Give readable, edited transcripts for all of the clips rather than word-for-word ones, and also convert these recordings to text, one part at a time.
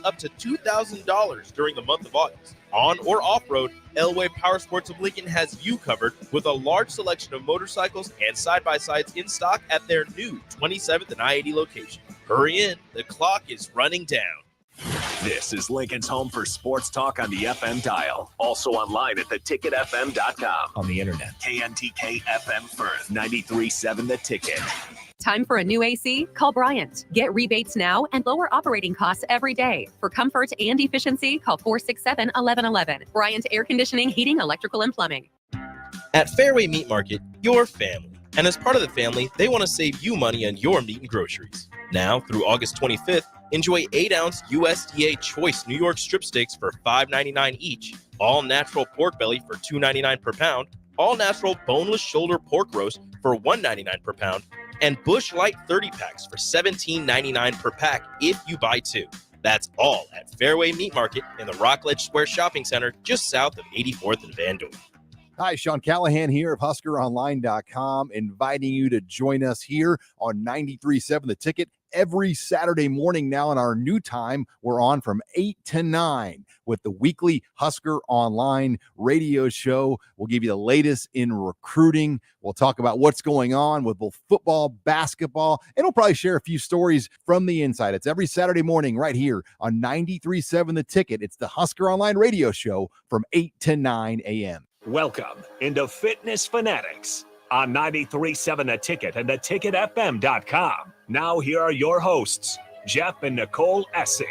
up to $2,000 during the month of August. On or off-road, Elway Power Sports of Lincoln has you covered with a large selection of motorcycles and side-by-sides in stock at their new 27th and I-80 location. Hurry in, the clock is running down. This is Lincoln's home for sports talk on the FM dial. Also online at theticketfm.com. On the internet, KNTK FM Firth, 93.7 The Ticket. Time for a new AC? Call Bryant. Get rebates now and lower operating costs every day. For comfort and efficiency, call 467-1111. Bryant Air Conditioning, Heating, Electrical, and Plumbing. At Fairway Meat Market, your family. And as part of the family, they want to save you money on your meat and groceries. Now, through August 25th, enjoy 8-ounce USDA Choice New York strip steaks for $5.99 each, all-natural pork belly for $2.99 per pound, all-natural boneless shoulder pork roast for $1.99 per pound, and Busch Light 30-packs for $17.99 per pack if you buy two. That's all at Fairway Meat Market in the Rockledge Square Shopping Center just south of 84th and Van Dorn. Hi, Sean Callahan here of HuskerOnline.com, inviting you to join us here on 93.7 The Ticket every Saturday morning. Now in our new time, we're on from 8 to 9 with the weekly Husker Online radio show. We'll give you the latest in recruiting. We'll talk about what's going on with both football, basketball, and we'll probably share a few stories from the inside. It's every Saturday morning right here on 93.7 The Ticket. It's the Husker Online radio show from 8 to 9 a.m. Welcome into Fitness Fanatics on 93.7 The Ticket and theticketfm.com. Now here are your hosts, Jeff and Nicole Essig.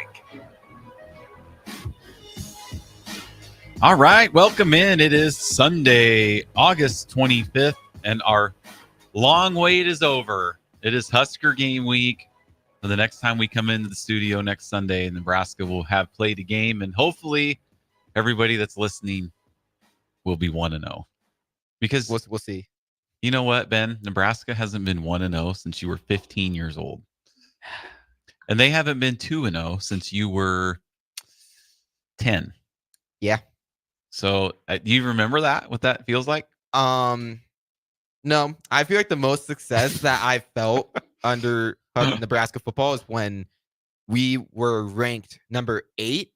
All right, welcome in. It is Sunday, August 25th, and our long wait is over. It is Husker game week. So the next time we come into the studio next Sunday, Nebraska will have played a game, and hopefully everybody that's listening will be 1-0. Because we'll see. You know what, Ben? Nebraska hasn't been 1-0 since you were 15 years old. And they haven't been 2-0 since you were 10. Yeah. So do you remember that, what that feels like? No. I feel like the most success that I felt under Nebraska football is when we were ranked number 8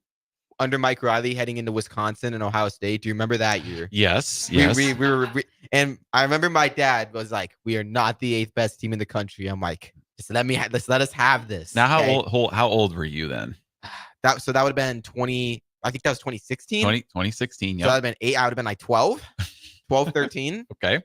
under Mike Riley heading into Wisconsin and Ohio State. Do you remember that year? Yes. We were, and I remember my dad was like, "We are not the 8th best team in the country." I'm like, "Just let us have this." Now, okay? how old were you then? That would have been 20. I think that was 2016. 2016. Yeah. So that would have been 8. I would have been like 12, 13. Okay.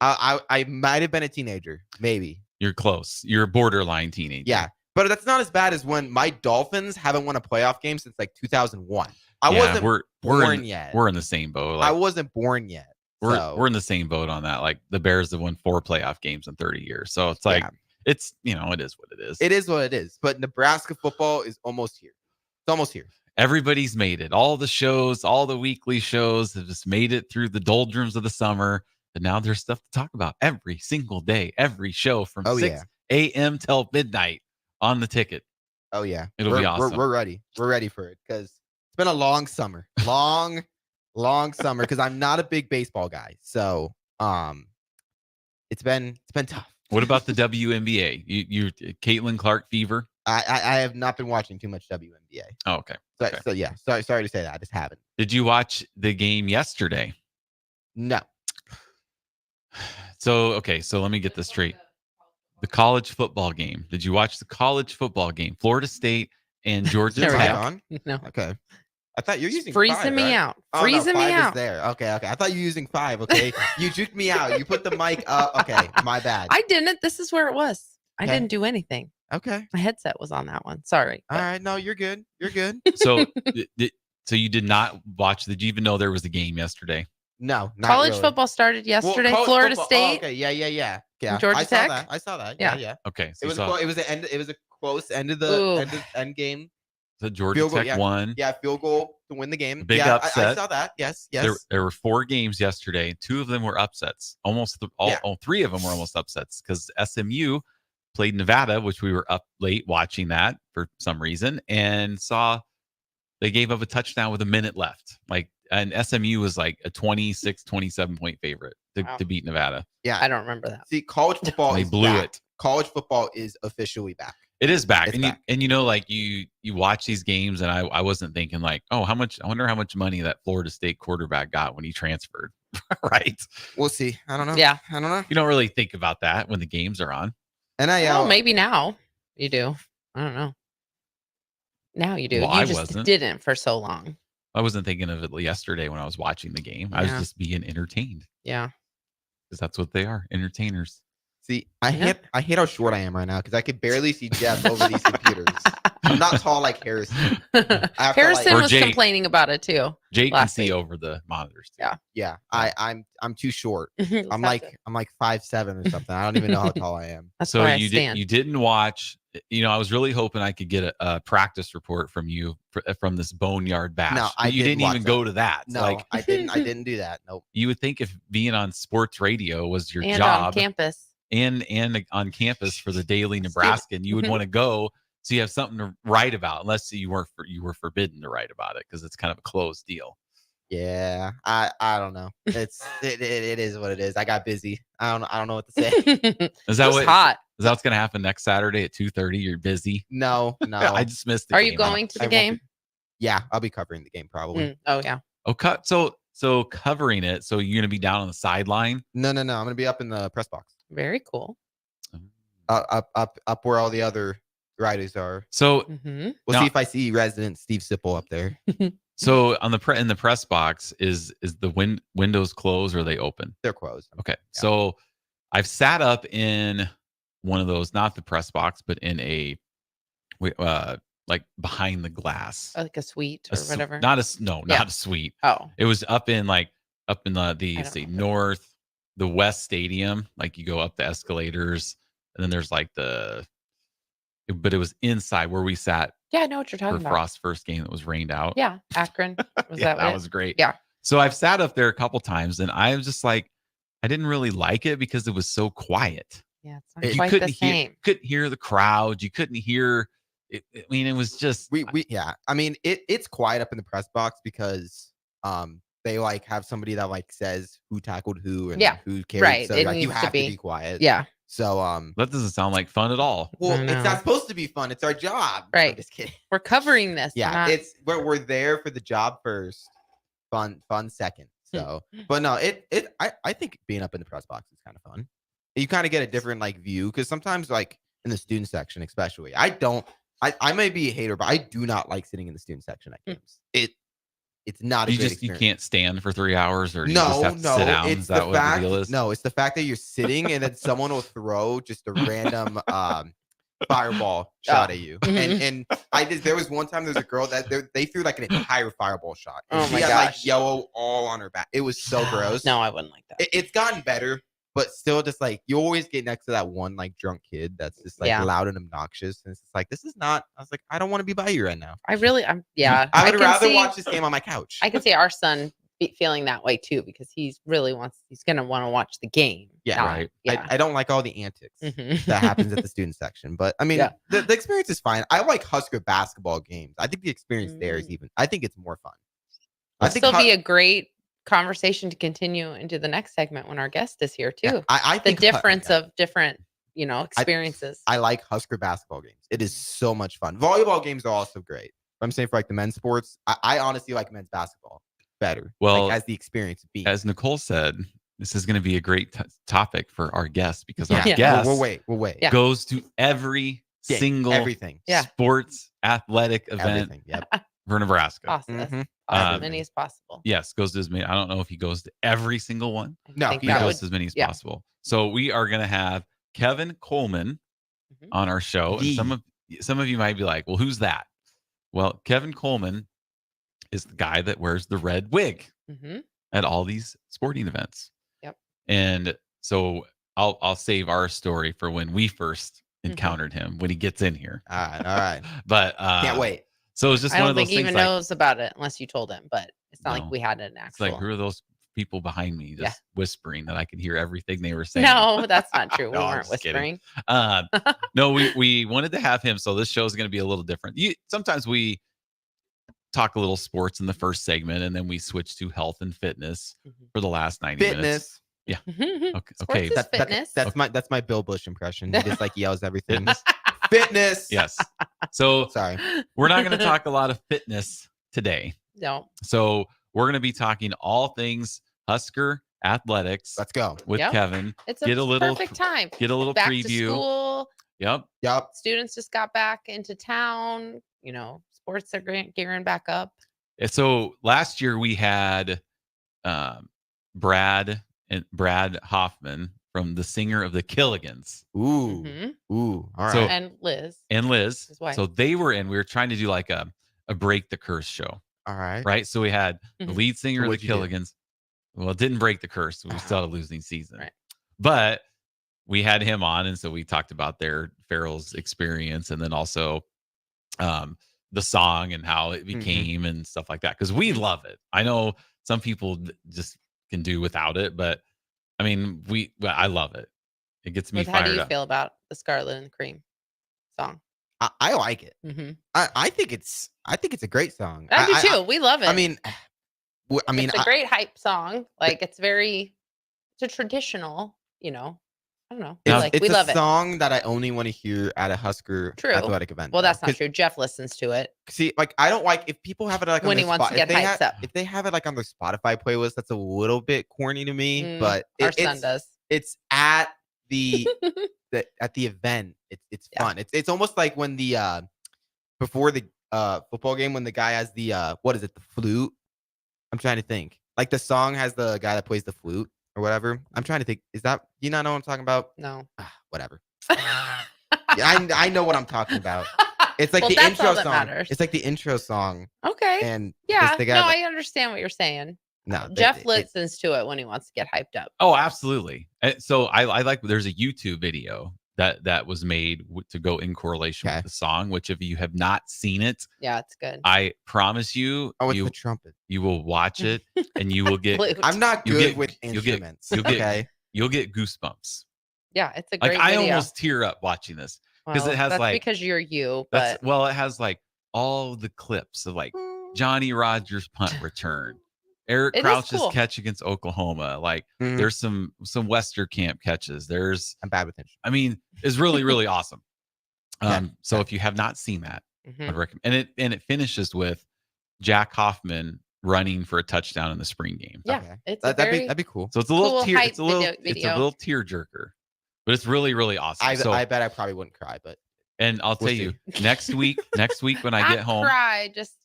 I might have been a teenager, maybe. You're close. You're a borderline teenager. Yeah. But that's not as bad as when my Dolphins haven't won a playoff game since like 2001. I wasn't born yet. We're in the same boat. I wasn't born yet. We're in the same boat on that. Like the Bears have won 4 playoff games in 30 years. So it's like, it's, it is what it is. It is what it is. But Nebraska football is almost here. It's almost here. Everybody's made it. All the shows, all the weekly shows have just made it through the doldrums of the summer. And now there's stuff to talk about every single day, every show from 6 a.m. till midnight. On the ticket. Oh yeah. It'll be awesome. We're ready. We're ready for it because it's been a long summer. Long summer because I'm not a big baseball guy. So it's been tough. What about the WNBA? You Caitlin Clark fever? I have not been watching too much WNBA. Oh, okay. So yeah. Sorry to say that. I just haven't. Did you watch the game yesterday? No. So let me get this straight. The college football game. Did you watch the college football game? Florida State and Georgia Tech. No. Okay. I thought you're using freezing 5, me right? out. Oh, Freezing no, 5 me out. Is there. Okay. I thought you were using 5. Okay. You juked me out. You put the mic up. Okay. My bad. I didn't. This is where it was. I didn't do anything. Okay. My headset was on that one. Sorry. All right. No, you're good. You're good. So you did not watch. Did you even know there was a game yesterday? No. Not college really. Football started yesterday. Well, Florida football. State. Oh, okay. Yeah. Georgia Tech. I saw that. Yeah. Yeah. Okay. So it was a close end of the end game. So Georgia Tech won. Yeah, field goal to win the game. Big upset. I saw that. Yes. There were 4 games yesterday. 2 of them were upsets. Almost all 3 of them were almost upsets because SMU played Nevada, which we were up late watching that for some reason, and saw they gave up a touchdown with a minute left. And SMU was like a 26, 27 point favorite to beat Nevada. Yeah. I don't remember that. See, college football they blew it. College football is officially back. It is back. It's And back. you know, like you watch these games, and I wasn't thinking like, oh, I wonder how much money that Florida State quarterback got when he transferred. Right. We'll see. I don't know. Yeah. I don't know. You don't really think about that when the games are on. NIL. Well, maybe now you do. I don't know. Now you do. Well, you I just wasn't. didn't for so long. I wasn't thinking of it yesterday when I was watching the game. I was Yeah. just being entertained Yeah. because that's what they are, entertainers. See, I Yeah. hate how short I am right now because I could barely see Jeff over these computers. I'm not tall like Harrison. Harrison Or was Jake. complaining about it too. Jake can Last see week. over the monitors. Too. Yeah. Yeah, I'm too short. Let's I'm have to- like 5'7" or something. I don't even know how tall I am. That's So where I you stand. didn't watch. You know, I was really hoping I could get a practice report from you from this boneyard bash. No, but I you didn't didn't even watch go that. to that. No, Like I didn't do that. Nope. you would think if being on sports radio was your and job on campus. and on campus for the Daily Nebraskan, you would want to go so you have something to write about, unless you were forbidden to write about it because it's kind of a closed deal. Yeah, I don't know. It is what it is. I got busy. I don't know what to say. Is that It was what hot. is that what's going to happen next Saturday at 2:30? You're busy. No. I just missed the Are game. you going to I the won't game? Yeah, I'll be covering the game probably. Mm. Oh yeah. Oh, cut. So covering it. So you're going to be down on the sideline. No. I'm gonna be up in the press box. Very cool. Up where all the other writers are. So Mm-hmm. We'll Now- see if I see resident Steve Sipple up there. So on in the press box is the windows closed or are they open? They're closed. Okay. So I've sat up in one of those, not the press box, but in a like behind the glass. Like a suite A or su- whatever. Not a Yeah. not a suite. Oh. It was up in the I don't say know. the west stadium. Like you go up the escalators and then there's like but it was inside where we sat Yeah, I know what you're for talking about. Frost's first game that was rained out. Yeah, Akron. Was Yeah, that it? was great. Yeah. So I've sat up there a couple times and I was just like, I didn't really like it because it was so quiet. Yeah, it's not You quite the same. couldn't hear the crowd. You couldn't hear it. I mean, it was just We yeah. I mean, it's quiet up in the press box because they like have somebody that like says who tackled who and Yeah, who carried. right, So it like you needs to have to be. be quiet. Yeah. So that doesn't sound like fun at all. well, I it's know. not supposed to be fun. It's our job. Right. I'm just kidding. We're covering this. Yeah, not- it's we're there for the job first, fun second. So, but no, I think being up in the press box is kind of fun. You kind of get a different like view because sometimes like in the student section, especially, I may be a hater, but I do not like sitting in the student section at games. It's not a You great just you experience. can't stand for 3 hours, or you just have to sit down. It's Is that the what fact. the deal is? No, it's the fact that you're sitting and then someone will throw just a random fireball shot at you. And there was one time there was a girl that they threw like an entire fireball shot. And Oh she my had like gosh. yellow all on her back. It was so gross. No, I wouldn't like that. It's gotten better, but still just like you always get next to that one like drunk kid that's just like Yeah. loud and obnoxious. And it's just like, this is not, I was like, I don't want to be by you right now. Yeah. I would can rather see- watch this game on my couch. I can see our son feeling that way too because he's going to want to watch the game. Yeah. not- Right. Yeah. I don't like all the antics Mhm. that happens at the student section. But I mean, Yeah. the experience is fine. I like Husker basketball games. I think the experience there is I think it's more fun. I It'll think still be a great conversation to continue into the next segment when our guest is here too. yeah, I The think difference of different, experiences. I like Husker basketball games. It is so much fun. Volleyball games are also great. But I'm saying for like the men's sports, I honestly like men's basketball better. Well, like, as the experience being. As Nicole said, this is going to be a great topic for our guest because our Yeah. guest We'll wait. Yeah. goes to every Game, single everything. Yeah. sports athletic event Everything. Yep. for Nebraska. Awesome. Mhm. As Um, many as possible. Yes, goes to as many. I don't know if he goes to every single one. I No, think he He that goes would- to as many as yeah. possible. So we are going to have Kevin Coleman Mhm. on our show, and Yee. some of you might be like, "Well, who's that?" Well, Kevin Coleman is the guy that wears the red wig Mhm. at all these sporting events. Yep. And so I'll save our story for when we first Mhm. encountered him when he gets in here. All right. But Can't wait. So it's just I one don't of those think he things. even Like, knows about it unless you told him, but it's not No. like we had an it's actual. like, who are those people behind me just Yeah. whispering that I can hear everything they were saying? No, that's not true. We No, I'm weren't just kidding. whispering. No, we wanted to have him, so this show is going to be a little different. Sometimes we talk a little sports in the first segment, and then we switch to health and fitness Mhm. for the last 90 minutes. Fitness. Okay, Sports is fitness. That's my Bill Bush impression. He just like yells everything. Fitness. Fitness. Yes. So Sorry. we're not going to talk a lot of fitness today. No. So we're going to be talking all things Husker athletics Let's go. with Yep. Kevin. It's Get a a little perfect time. Get a little Back preview. to school. Yep. Yep. Students just got back into town. Sports are gearing back up. And so last year we had Brad Hoffman from the singer of the Killigans. Ooh. Mhm. Ooh. All right. So- And Liz. And Liz. His wife. So they were in. We were trying to do like a break the curse show, all right. right? So we had the Mhm. lead singer So of the what'd you do? Killigans. Well, it didn't break the curse. We still had a losing season. Right. But we had him on, and so we talked about their Farrell's experience, and then also the song and how it became and stuff like that. Because we love it. I know some people just can do without it, but I mean, I love it. It gets me How do fired you up. feel about the Scarlet and the Cream song? I like it. Mm-hmm. I think it's a great song. I do too. We love it. I mean, it's a great hype song. Like it's a traditional, I don't know. it's we a love it. song that I only want to hear at a Husker True. athletic event. Well, though. that's not 'Cause- true. Jeff listens to it. See, like I don't like if people have it like When on he their wants to if get they hyped up. If they have it like on their Spotify playlist, that's a little bit corny to me. But Our son does. It's at the at the event. It's Yeah. fun. It's almost like when the before the football game when the guy has the what is it, the flute? I'm trying to think. Like the song has the guy that plays the flute or whatever. I'm trying to think. Is that, do you not know what I'm talking about? No. Whatever. Yeah, I know what I'm talking about. It's like Well, the that's intro all that song. matters. It's like the intro song. Okay. And Yeah. it's the guy No, that- I understand what you're saying. no, Jeff listens to it when he wants to get hyped up. Oh, absolutely. And so I like. There's a YouTube video that was made to go in correlation Okay. with the song. Which if you have not seen it, Yeah, it's good. I promise you, Oh, it's the trumpet. you will watch it and you will get Flute. I'm not You'll good get- with you'll get- instruments. you'll get- okay. you'll get goosebumps. Yeah, it's a Like great I video. almost tear up watching this. 'cause it Well, has, that's like- because you're you, That's but well, it has like all the clips of like Johnny Rogers' punt return, Eric It is Crouch's cool. catch against Oklahoma. Like Mhm. there's some Westerkamp catches. There's, I'm bad with instruments. I mean, it's really really awesome. Yeah. So if you have not seen that, Mhm. I'd recommend. And it finishes with Jack Hoffman running for a touchdown in the spring game. yeah, Okay. it's a very That'd be cool. So it's a little Cool tear. hype It's a little. It's a video. little tear jerker, but it's really really awesome. I bet I probably wouldn't cry, but And I'll We'll tell you next week when I not get home, cry, just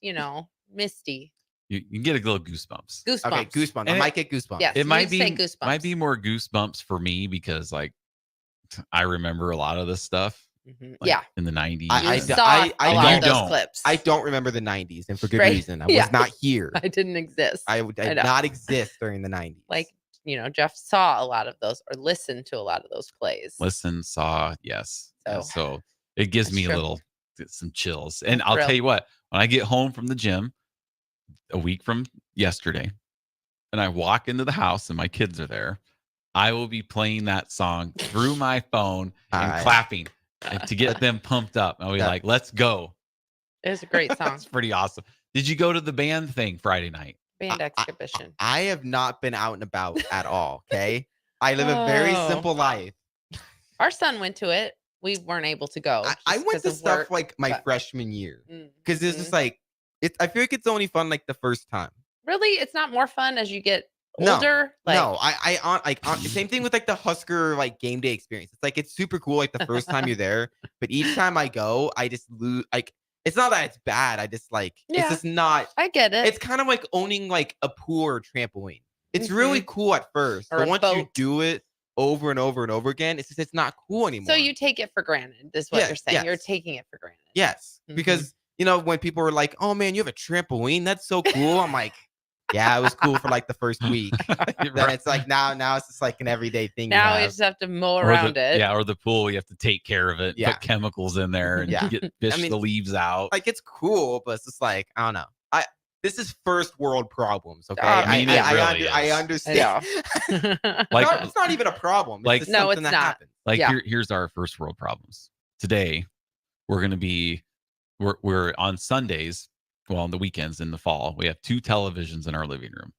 misty you get a little goosebumps. goosebumps. okay, goosebumps. I And might get goosebumps. Yes. It You might say be goosebumps. more goosebumps for me because like I remember a lot of this stuff. Mhm. Like, Yeah, in the 90s. you I saw I a lot you of those don't. clips. I don't remember the 90s, and for good Right. reason. I Yeah. was not here. I didn't exist. I I did know. not exist during the 90s. Like Jeff saw a lot of those or listened to a lot of those plays. Listen, saw, yes. So- Yes. So it gives That's me true. some chills. And I'll Thrill. tell you what, when I get home from the gym a week from yesterday and I walk into the house and my kids are there, I will be playing that song through my phone and All right. clapping and to get them pumped up. I'll be Yeah. like, let's go. It was a great song. That's pretty awesome. Did you go to the band thing Friday night? Band exhibition. I have not been out and about at all. Okay. I live a very Oh. simple life. Our son went to it. We weren't able to go. I just went 'cause to of stuff work, like my but- freshman year Mm, because it's just like I feel like it's only fun like the first time. really, it's not more fun as you get No, older. no, same thing with like the Husker like game day experience. It's like it's super cool like the first time you're there, but each time I go, I just lose. Like it's not that it's bad. I just like Yeah. it's just not. I get it. It's kind of like owning like a pool or a trampoline. It's really cool at first, Or but a once you boat. do it over and over and over again, it's not cool anymore. so you take it for granted. Is what Yes, you're saying. You're yes. taking it for granted. yes, Mhm. because when people were like, "Oh man, you have a trampoline? That's so cool." I'm like, "Yeah, it was cool for like the first week." Then it's like now it's just like an everyday thing. Now you we have. just have to mow Or around the, it. Yeah, or the pool, you have to take care of it, Yeah. put chemicals in there and Yeah. fish I mean, the leaves out. like it's cool, but it's just like I don't know. This is first world problems. Okay, I mean, it really I is. understand. Like- it's not even a problem. It's like- just No, something it's that not. happens. Like Yeah. here's our first world problems. Today, we're gonna be we're on Sundays, well, on the weekends in the fall, we have 2 televisions in our living room.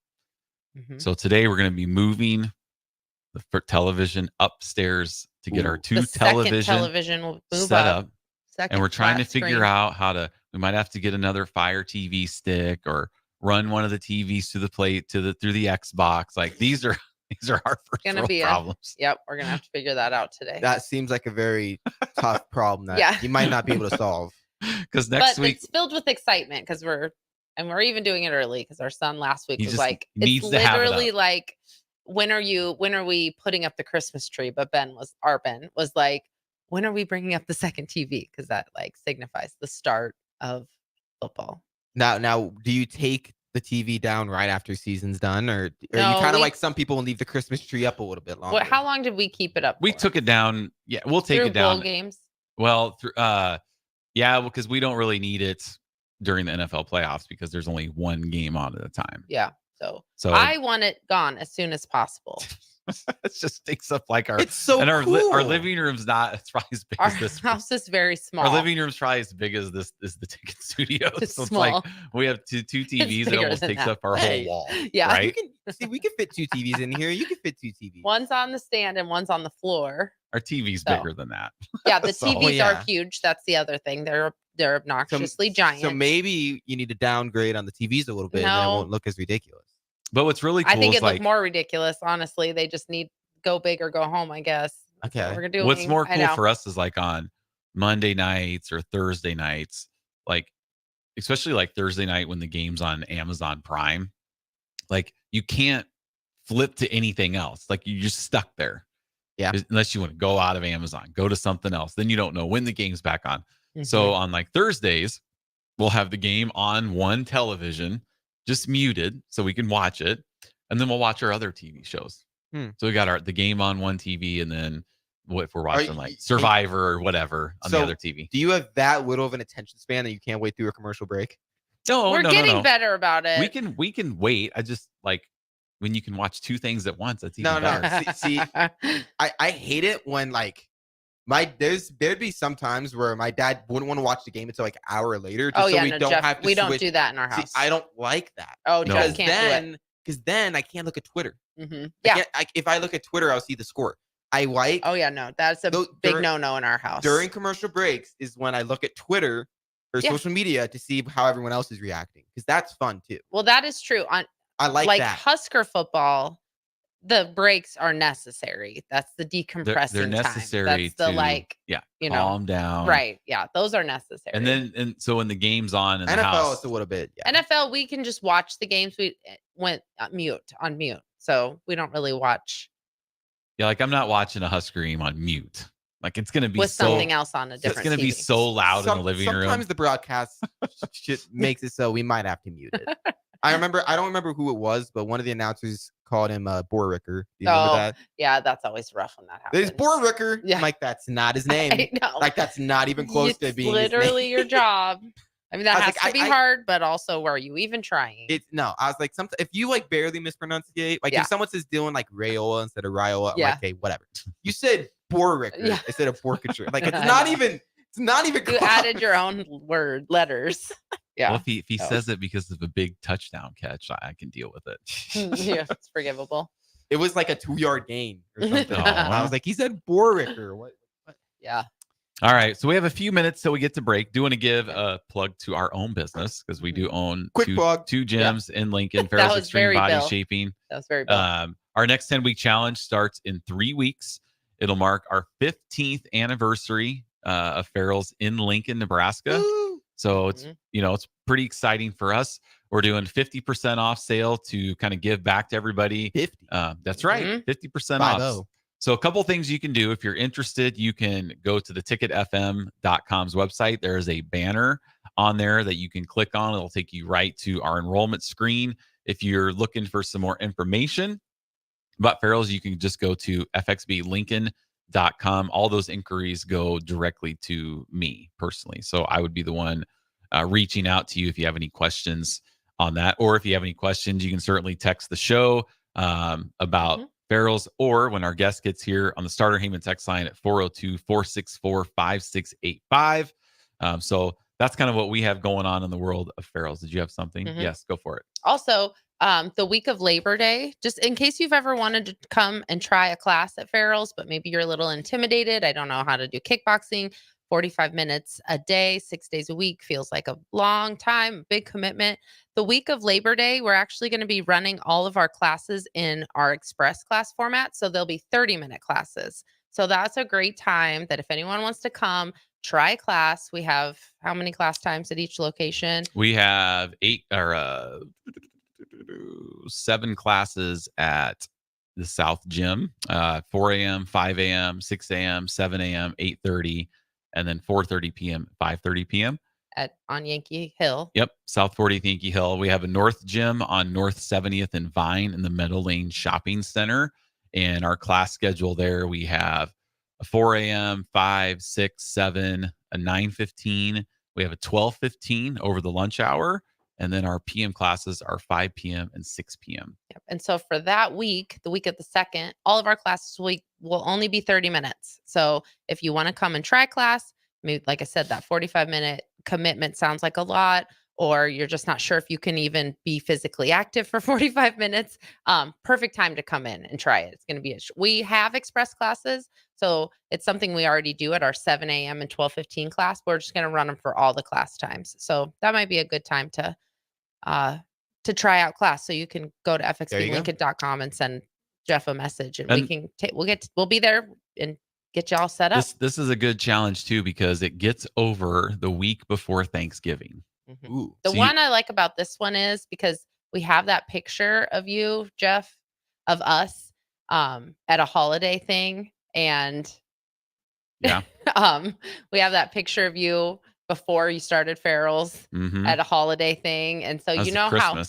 Mhm. So today we're gonna be moving the television upstairs to get our Ooh. 2 The second television television will move set up. up. and we're trying to flat figure screen. out how to. We might have to get another Fire TV stick or run one of the TVs to the plate through the Xbox. Like these are our first Gonna world be problems. Yep, we're gonna have to figure that out today. That seems like a very tough problem that Yeah. you might not be able to solve. Because next But week it's filled with excitement because we're even doing it early because our son last week He was just like, it's needs to have it literally up. like, when are we putting up the Christmas tree? But Ben was like, when are we bringing up the second TV? Because that like signifies the start of football. Now, do you take the TV down right after season's done, or are No, you kind we- of like some people and leave the Christmas tree up a little bit longer? How long did we keep it up? we for? took it down. Yeah, we'll take Through it down. bowl games. Well, yeah, because we don't really need it during the NFL playoffs because there's only one game on at a time. Yeah. So I want it gone as soon as possible. it just takes up like our It's so and our cool. our living room's not. It's probably as big Our as this. house is very small. Our living room's probably as big as this is the ticket studio. It's so it's small. like we have two TVs. It bigger almost than takes that. up our Hey. whole wall. Yeah. Right? We can fit 2 TVs in here. You can fit 2 TVs. One's on the stand and one's on the floor. Our TV's So. bigger than that. Yeah, the So- TVs yeah. are huge. That's the other thing. They're obnoxiously giant. So maybe you need to downgrade on the TVs a little bit, and then it No. won't look as ridiculous. But what's really cool I think is it like looked more ridiculous. Honestly, they just need go big or go home. I guess. That's what Okay. we're doing. what's more I cool know. for us is like on Monday nights or Thursday nights, like especially like Thursday night when the game's on Amazon Prime, like you can't flip to anything else. Like you're just stuck there. Yeah. Unless you want to go out of Amazon, go to something else. Then you don't know when the game's back on. Mhm. So on like Thursdays, we'll have the game on one television, just muted so we can watch it. And then we'll watch our other TV shows. So we got the game on one TV, and then what if we're watching like Survivor or whatever on the other TV. Do you have that little of an attention span that you can't wait through a commercial break? No, we're no, getting no. better about it. We can wait. I just like when you can watch two things at once. That's even No. better. See, I hate it when like there'd be some times where my dad wouldn't want to watch the game until like an hour later. Just so we don't Jeff, have to we don't switch. do that in our See, house. I don't like that. Oh, No. Jeff can't do it. Because then I can't look at Twitter. Yeah. If I look at Twitter, I'll see the score. I like Oh yeah, no, that's a big no in our house. during commercial breaks is when I look at Twitter or Yeah. social media to see how everyone else is reacting, because that's fun too. Well, that is true. On I like that. Husker football, the breaks are necessary. That's the decompressing They're time. necessary That's the to like, yeah, you know, calm down. right? Yeah, those are necessary. And so when the game's on in the NFL house, is a little bit. Yeah. NFL, we can just watch the games. We went on mute, so we don't really watch yeah, like I'm not watching a Husker game on mute. Like it's gonna be with so something else on a different. it's gonna be TV. so loud in the living Sometimes room. the broadcast shit makes it so we might have to mute it. I don't remember who it was, but one of the announcers called him Borricker. Do you remember Oh, that? Yeah, that's always rough when that happens. There's Borricker. Yeah. I'm like, that's not his name. I know. Like that's not even close to It's being his literally name. your job. I mean, that I was has like, to be I- hard, but also, are you even trying? I was like, if you like barely mispronunciate, like Yeah. if someone says doing like Rayola instead of Riola, I'm Yeah. like, okay, whatever. You said Borricker Yeah. instead of Borricker. Like it's I not know. even. It's not even. You close. added your own letters. Yeah. Well, if he So. says it because of a big touchdown catch, I can deal with it. Yeah, it's forgivable. It was like a 2-yard gain or something. Oh, I was like, he said Borricker. What? Yeah. All right, so we have a few minutes till we get to break. Do want to give a plug to our own business because we do own Quick two plug. gyms in Lincoln. That Farrell's was Extreme very Body Bill. Shaping. That was very bad. Our next 10-week challenge starts in 3 weeks. It'll mark our 15th anniversary of Farrell's in Lincoln, Nebraska. Woo! So it's Mhm. it's pretty exciting for us. We're doing 50% off sale to kind of give back to everybody. 50. That's right, Mhm. 50% off. 50. So a couple things you can do if you're interested. You can go to the ticketfm.com's website. There is a banner on there that you can click on. It'll take you right to our enrollment screen. If you're looking for some more information about Farrell's, you can just go to fxblincoln.com. All those inquiries go directly to me personally. So I would be the one reaching out to you if you have any questions on that. Or if you have any questions, you can certainly text the show about Farrell's, or when our guest gets here on the Starter Heyman text line at 402-464-5685. So that's kind of what we have going on in the world of Farrell's. Did you have something? Mhm. Yes, go for it. Also, the week of Labor Day, just in case you've ever wanted to come and try a class at Farrell's, but maybe you're a little intimidated. I don't know how to do kickboxing. 45 minutes a day, 6 days a week feels like a long time, big commitment. The week of Labor Day, we're actually going to be running all of our classes in our express class format. So there'll be 30-minute classes. So that's a great time that if anyone wants to come, try class. We have how many class times at each location? We have 7 classes at the South Gym, 4 a.m., 5 a.m., 6 a.m., 7 a.m., 8:30, and then 4:30 p.m., 5:30 p.m. On Yankee Hill. Yep, South 40th Yankee Hill. We have a North Gym on North 70th and Vine in the Meadow Lane Shopping Center. And our class schedule there, we have a 4 a.m., 5, 6, 7, a 9:15. We have a 12:15 over the lunch hour. And then our PM classes are 5 p.m. and 6 p.m. Yep. And so for that week, the week of the 2nd, all of our classes will only be 30 minutes. So if you want to come and try class, maybe, like I said, that 45-minute commitment sounds like a lot, or you're just not sure if you can even be physically active for 45 minutes. Perfect time to come in and try it. It's going to be we have express classes. So it's something we already do at our 7 a.m. and 12:15 class. We're just going to run them for all the class times. So that might be a good time to try out class. So you can go to fxblincoln.com and send Jeff a message, and we can we'll be there and get you all set up. This is a good challenge too, because it gets over the week before Thanksgiving. Mm-hmm. Ooh, the one I like about this one is because we have that picture of you, Jeff, of us at a holiday thing, and yeah, we have that picture of you before you started Farrell's at a holiday thing. And so you know how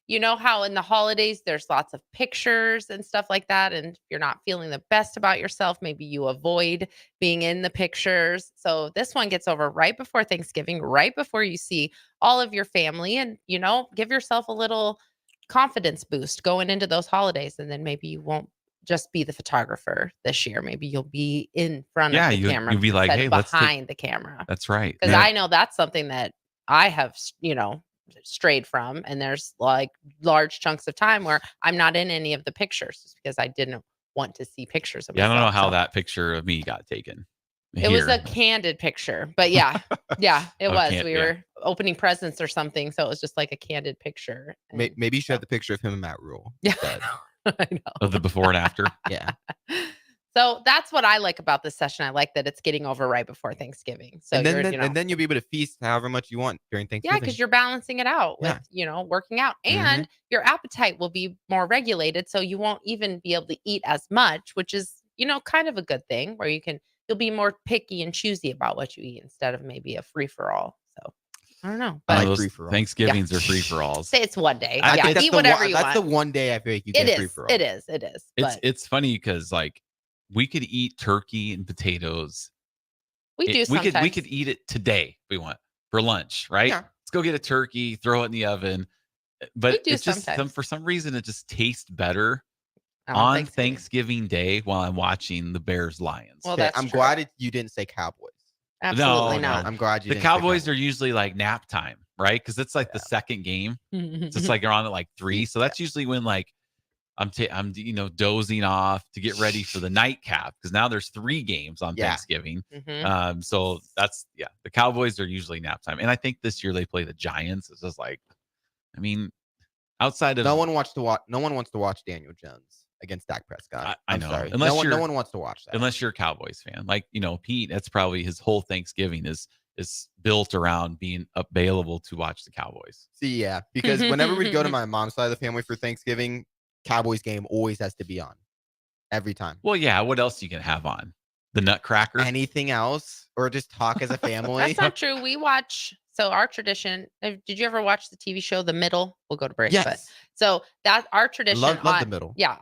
you know how in the holidays there's lots of pictures and stuff like that. And if you're not feeling the best about yourself, maybe you avoid being in the pictures. So this one gets over right before Thanksgiving, right before you see all of your family, and give yourself a little confidence boost going into those holidays. And then maybe you won't just be the photographer this year. Maybe you'll be in front of the camera. You'll be like, hey, behind the camera. That's right. Because I know that's something that I have, strayed from. And there's like large chunks of time where I'm not in any of the pictures just because I didn't want to see pictures of myself. I don't know how that picture of me got taken. It was a candid picture, but it was. We were opening presents or something. So it was just like a candid picture. Maybe you should have the picture of him and Matt Rule. Yeah. I know. Of the before and after. Yeah. So that's what I like about this session. I like that it's getting over right before Thanksgiving. So and then you'll be able to feast however much you want during Thanksgiving. Yeah, because you're balancing it out with, working out, and your appetite will be more regulated. So you won't even be able to eat as much, which is, kind of a good thing where you'll be more picky and choosy about what you eat instead of maybe a free for all. So I don't know. But Thanksgivings are free for alls. Say it's one day. Eat whatever you want. That's the one day I feel like you get free for all. It is. It's funny because like we could eat turkey and potatoes. We could eat it today if we want for lunch, right? Yeah. Let's go get a turkey, throw it in the oven. But it's just sometimes. for some reason it just tastes better on Thanksgiving Day while I'm watching the Bears Lions. Well, that's I'm true. glad you didn't say Cowboys. Absolutely not. I'm glad you. The Cowboys are usually like nap time, right? Because it's like the second game. It's just like around at like 3. So that's usually when like I'm dozing off to get ready for the nightcap because now there's 3 games on Thanksgiving. So that's the Cowboys are usually nap time, and I think this year they play the Giants. It's just like, I mean, outside of no one wants to watch Daniel Jones against Dak Prescott. I know. Sorry. Unless no one wants to watch that. Unless you're a Cowboys fan, like Pete. That's probably his whole Thanksgiving is built around being available to watch the Cowboys. See, because whenever we go to my mom's side of the family for Thanksgiving, Cowboys game always has to be on every time. Well, yeah. What else you can have on? The Nutcracker? Anything else, or just talk as a family? That's not true. We watch. So our tradition. Did you ever watch the TV show The Middle? We'll go to break. Yes. But that's our tradition. Love The Middle. Yeah,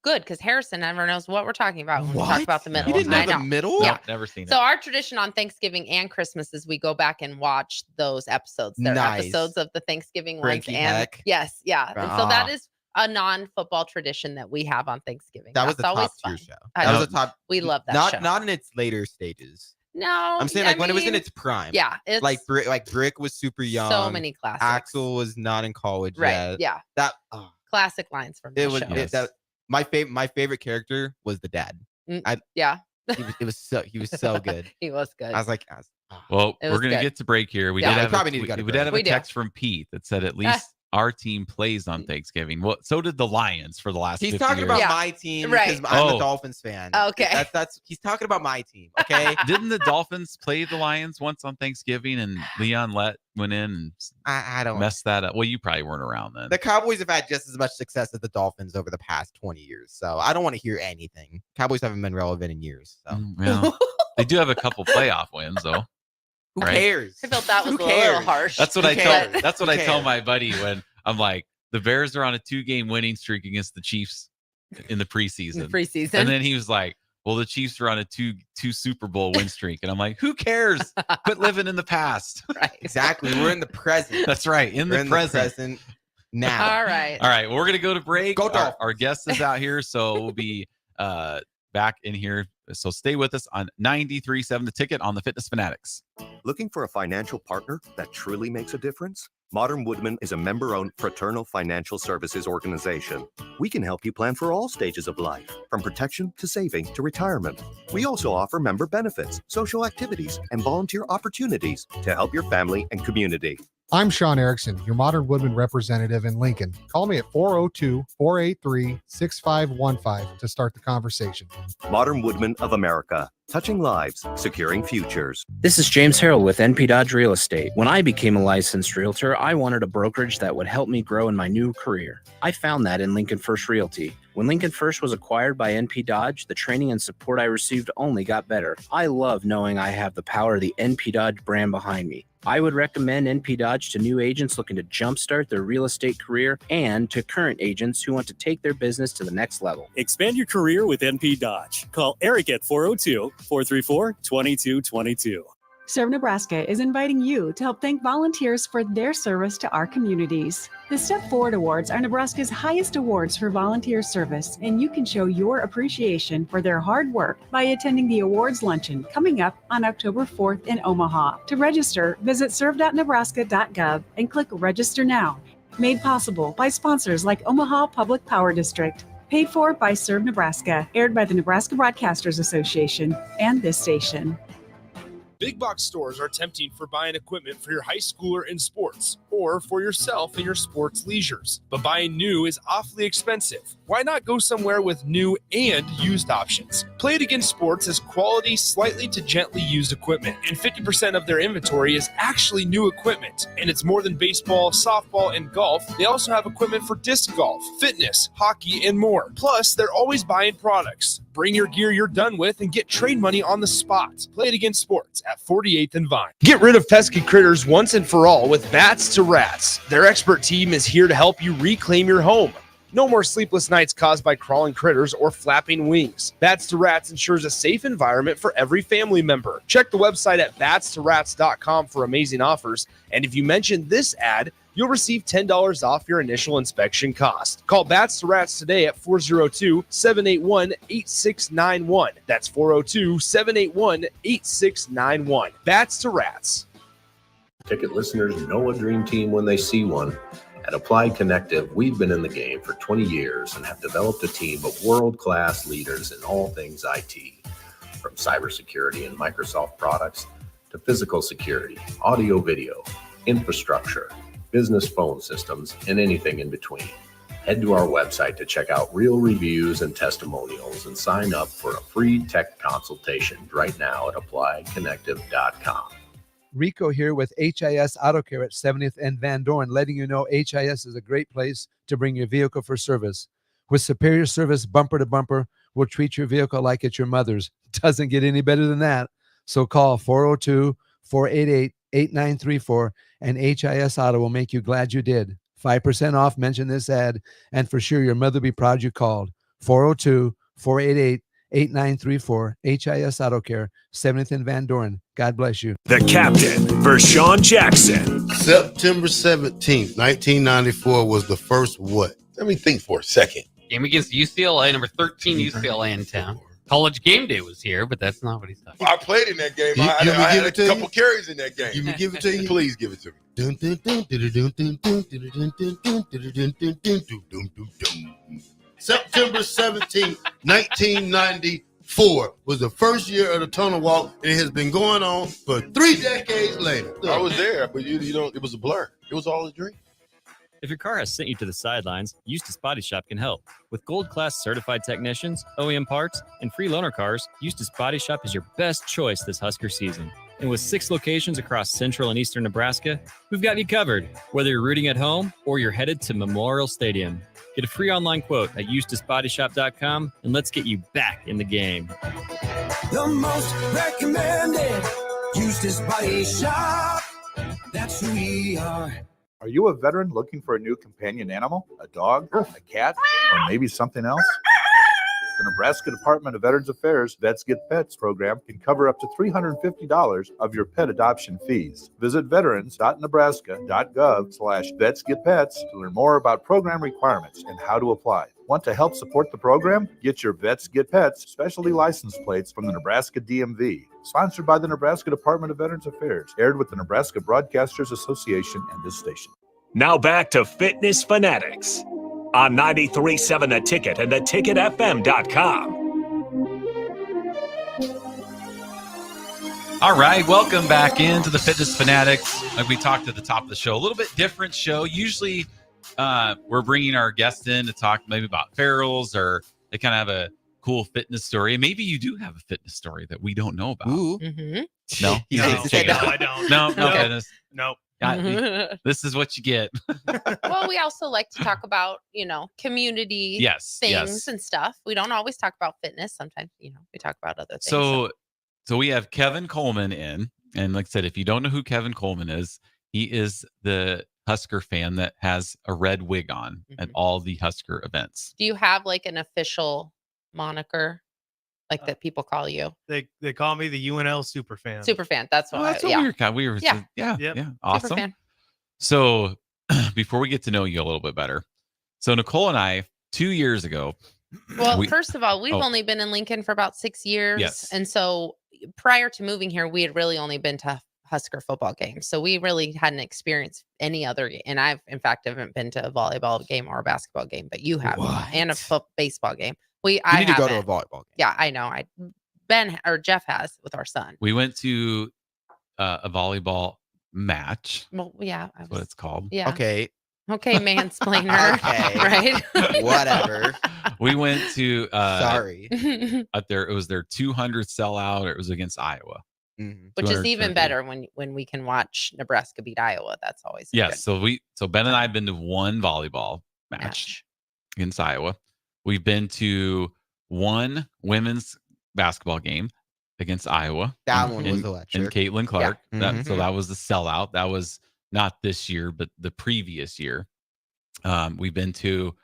good because Harrison never knows what we're talking about when we talk about The Middle. You didn't know The Middle? Yeah, never seen it. So our tradition on Thanksgiving and Christmas is we go back and watch those episodes. They're episodes of the Thanksgiving Frankie ones. And Heck. yes, yeah. And so that is a non-football tradition that we have on Thanksgiving. That was the top tier show. That was a top. We love that show. Not in its later stages. No, I'm saying when it was in its prime. Yeah, it's like Brick was super young. So many classics. Axel was not in college yet. Yeah, that classic lines from that show. My favorite character was the dad. Yeah, He was so good. He was good. I was like, Well, It we're was going to good. get to break here. We Yeah, did we have probably need to go to we break. did have We a do. text from Pete that said at least our team plays on Thanksgiving. Well, so did the Lions for the last he's 50 talking years. about Yeah. my team Right. because I'm Oh. a Dolphins fan. Okay. That's he's talking about my team. Okay. Didn't the Dolphins play the Lions once on Thanksgiving and Leon Lett went in and I don't. messed that up? Well, you probably weren't around then. The Cowboys have had just as much success as the Dolphins over the past 20 years, so I don't want to hear anything. Cowboys haven't been relevant in years, so Well, they do have a couple playoff wins though. who Right. cares? I felt that was Who a little cares? harsh. That's what Who I tell. cares? That's what Who I tell cares? my buddy when I'm like, the Bears are on a 2-game winning streak against the Chiefs in the preseason. in the preseason. And then he was like, well, the Chiefs are on a two Super Bowl win streak. And I'm like, who cares? Quit living in the past. right. Exactly. We're in the present. That's right. In We're the present. now. All right. All right. Well, we're going to go to break. Go Our, Dolphins. our guest is out here. So we'll be back in here. So stay with us on 93.7 The Ticket on the Fitness Fanatics. Looking for a financial partner that truly makes a difference? Modern Woodman is a member-owned fraternal financial services organization. We can help you plan for all stages of life, from protection to saving to retirement. We also offer member benefits, social activities, and volunteer opportunities to help your family and community. I'm Sean Erickson, your Modern Woodman representative in Lincoln. Call me at 402-483-6515 to start the conversation. Modern Woodman of America, touching lives, securing futures. This is James Harrell with NP Dodge Real Estate. When I became a licensed realtor, I wanted a brokerage that would help me grow in my new career. I found that in Lincoln First Realty. When Lincoln First was acquired by NP Dodge, the training and support I received only got better. I love knowing I have the power of the NP Dodge brand behind me. I would recommend NP Dodge to new agents looking to jumpstart their real estate career and to current agents who want to take their business to the next level. Expand your career with NP Dodge. Call Eric at 402-434-2222. Serve Nebraska is inviting you to help thank volunteers for their service to our communities. The Step Forward Awards are Nebraska's highest awards for volunteer service, and you can show your appreciation for their hard work by attending the awards luncheon coming up on October 4th in Omaha. To register, visit serve.nebraska.gov and click Register Now. Made possible by sponsors like Omaha Public Power District. Paid for by Serve Nebraska, aired by the Nebraska Broadcasters Association and this station. Big box stores are tempting for buying equipment for your high schooler in sports or for yourself in your sports leisures. But buying new is awfully expensive. Why not go somewhere with new and used options? Play It Again Sports has quality, slightly to gently used equipment, and 50% of their inventory is actually new equipment. And it's more than baseball, softball, and golf. They also have equipment for disc golf, fitness, hockey, and more. Plus, they're always buying products. Bring your gear you're done with and get trade money on the spot. Play It Again Sports at 48th and Vine. Get rid of pesky critters once and for all with Bats to Rats. Their expert team is here to help you reclaim your home. No more sleepless nights caused by crawling critters or flapping wings. Bats to Rats ensures a safe environment for every family member. Check the website at batstorats.com for amazing offers. And if you mention this ad, you'll receive $10 off your initial inspection cost. Call Bats to Rats today at 402-781-8691. That's 402-781-8691. Bats to Rats. Ticket listeners know a dream team when they see one. At Applied Connective, we've been in the game for 20 years and have developed a team of world-class leaders in all things IT, from cybersecurity and Microsoft products to physical security, audio-video, infrastructure, business phone systems, and anything in between. Head to our website to check out real reviews and testimonials and sign up for a free tech consultation right now at appliedconnective.com. Rico here with HIS Auto Care at 70th and Van Dorn, letting you know HIS is a great place to bring your vehicle for service. With superior service bumper to bumper, we'll treat your vehicle like it's your mother's. Doesn't get any better than that. So call 402-488-8934 and HIS Auto will make you glad you did. 5% off, mention this ad, and for sure your mother will be proud you called. 402-488-8934, HIS Auto Care, 70th and Van Dorn. God bless you. The captain, Vershawn Jackson. September 17th, 1994 was the first what? Let me think for a second. Game against UCLA, number 13 UCLA in town. College game day was here, but that's not what he's talking about. I played in that game. I had a couple carries in that game. You give it to you? Please give it to me. September 17th, 1994. 1994 was the first year of the tunnel walk, and it has been going on for 3 decades later. I was there, but you don't. It was a blur. It was all a dream. If your car has sent you to the sidelines, Eustace Body Shop can help. With gold-class certified technicians, OEM parts, and free loaner cars, Eustace Body Shop is your best choice this Husker season. And with 6 locations across central and eastern Nebraska, we've got you covered, whether you're rooting at home or you're headed to Memorial Stadium. Get a free online quote at EustaceBodyShop.com, and let's get you back in the game. The most recommended Eustace Body Shop. That's who we are. Are you a veteran looking for a new companion animal, a dog, a cat, or maybe something else? The Nebraska Department of Veterans Affairs Vets Get Pets program can cover up to $350 of your pet adoption fees. Visit veterans.nebraska.gov/vetsgetpets to learn more about program requirements and how to apply. Want to help support the program? Get your Vets Get Pets specialty license plates from the Nebraska DMV. Sponsored by the Nebraska Department of Veterans Affairs. Aired with the Nebraska Broadcasters Association and this station. Now back to Fitness Fanatics on 93.7 The Ticket and theticketfm.com. All right, welcome back into the Fitness Fanatics. Like we talked at the top of the show, a little bit different show. Usually we're bringing our guests in to talk maybe about ferals, or they kind of have a cool fitness story. And maybe you do have a fitness story that we don't know about. Ooh. Mm-hmm. No, I don't. No, No. fitness. Nope. This is what you get. Well, we also like to talk about, community things and stuff. We don't always talk about fitness. Sometimes, we talk about other things. So we have Kevin Coleman in. And like I said, if you don't know who Kevin Coleman is, he is the Husker fan that has a red wig on at all the Husker events. Do you have like an official moniker that people call you? They call me the UNL superfan. Superfan. That's what That's what we were Yeah. Yeah. Awesome. Superfan. So before we get to know you a little bit better, so Nicole and I, 2 years ago. Well, first of all, we've only been in Lincoln for about 6 years. Yes. And so prior to moving here, we had really only been to Husker football games. So we really hadn't experienced any other. And I've, in fact, haven't been to a volleyball game or a basketball game, but you have, and a baseball game. You need to go to a volleyball game. Yeah, I know. Jeff has with our son. We went to a volleyball match. Well, yeah. That's what it's called. Yeah. Okay, mansplainer. Okay. Right? Whatever. We went to Sorry. up there. It was their 200 sellout. It was against Iowa. Which is even better when we can watch Nebraska beat Iowa. That's always Yeah. good. So Ben and I have been to one volleyball match against Iowa. We've been to one women's basketball game against Iowa. That one was electric. And Caitlin Clark. Yeah. So that was the sellout. That was not this year, but the previous year. We've been to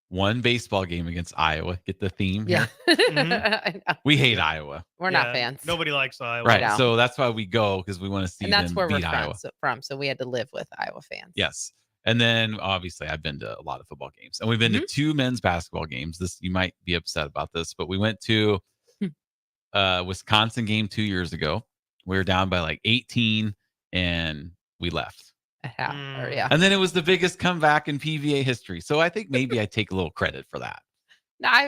one baseball game against Iowa. Get the theme? Yeah. I know. We hate Iowa. We're not fans. Nobody likes Iowa. Right. No. So that's why we go, because we want to see And that's them where we're beat Iowa. from. So we had to live with Iowa fans. Yes. And then obviously I've been to a lot of football games, and we've been to 2 men's basketball games. You might be upset about this, but we went to Wisconsin game 2 years ago. We were down by like 18 and we left. Yeah. And then it was the biggest comeback in PVA history. So I think maybe I take a little credit for that.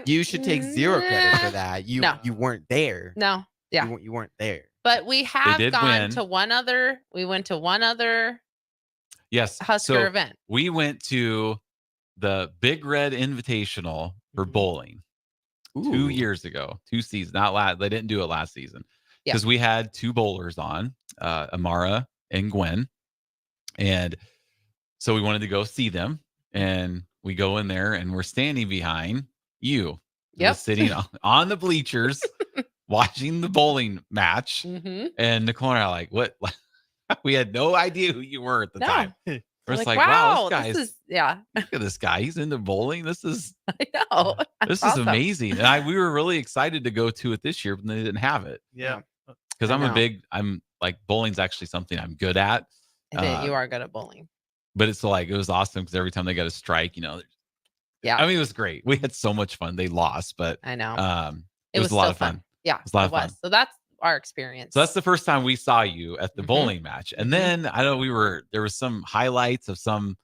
You should take 0 credit for that. You weren't there. No. Yeah. You weren't there. But we have did gone win. to one other. We went to one other Husker event. We went to the Big Red Invitational for bowling 2 years ago, 2 seasons. Not last. They didn't do it last season because we had 2 bowlers on, Amara and Gwen, and so we wanted to go see them. And we go in there, and we're standing behind you, sitting on the bleachers, watching the bowling match. And Nicole and I are like, "What?" We had no idea who you were at the time. We're just like, wow, this is, look at this guy. He's into bowling. This is, I know. This is amazing. And we were really excited to go to it this year, but they didn't have it. Yeah. Because I'm like, bowling's actually something I'm good at. You are good at bowling. But it's like, it was awesome because every time they got a strike, yeah. I mean, it was great. We had so much fun. They lost, but I know. It was a lot of fun. Yeah. It was a lot of fun. So that's our experience. So that's the first time we saw you at the bowling match. And then I know there was some highlights of some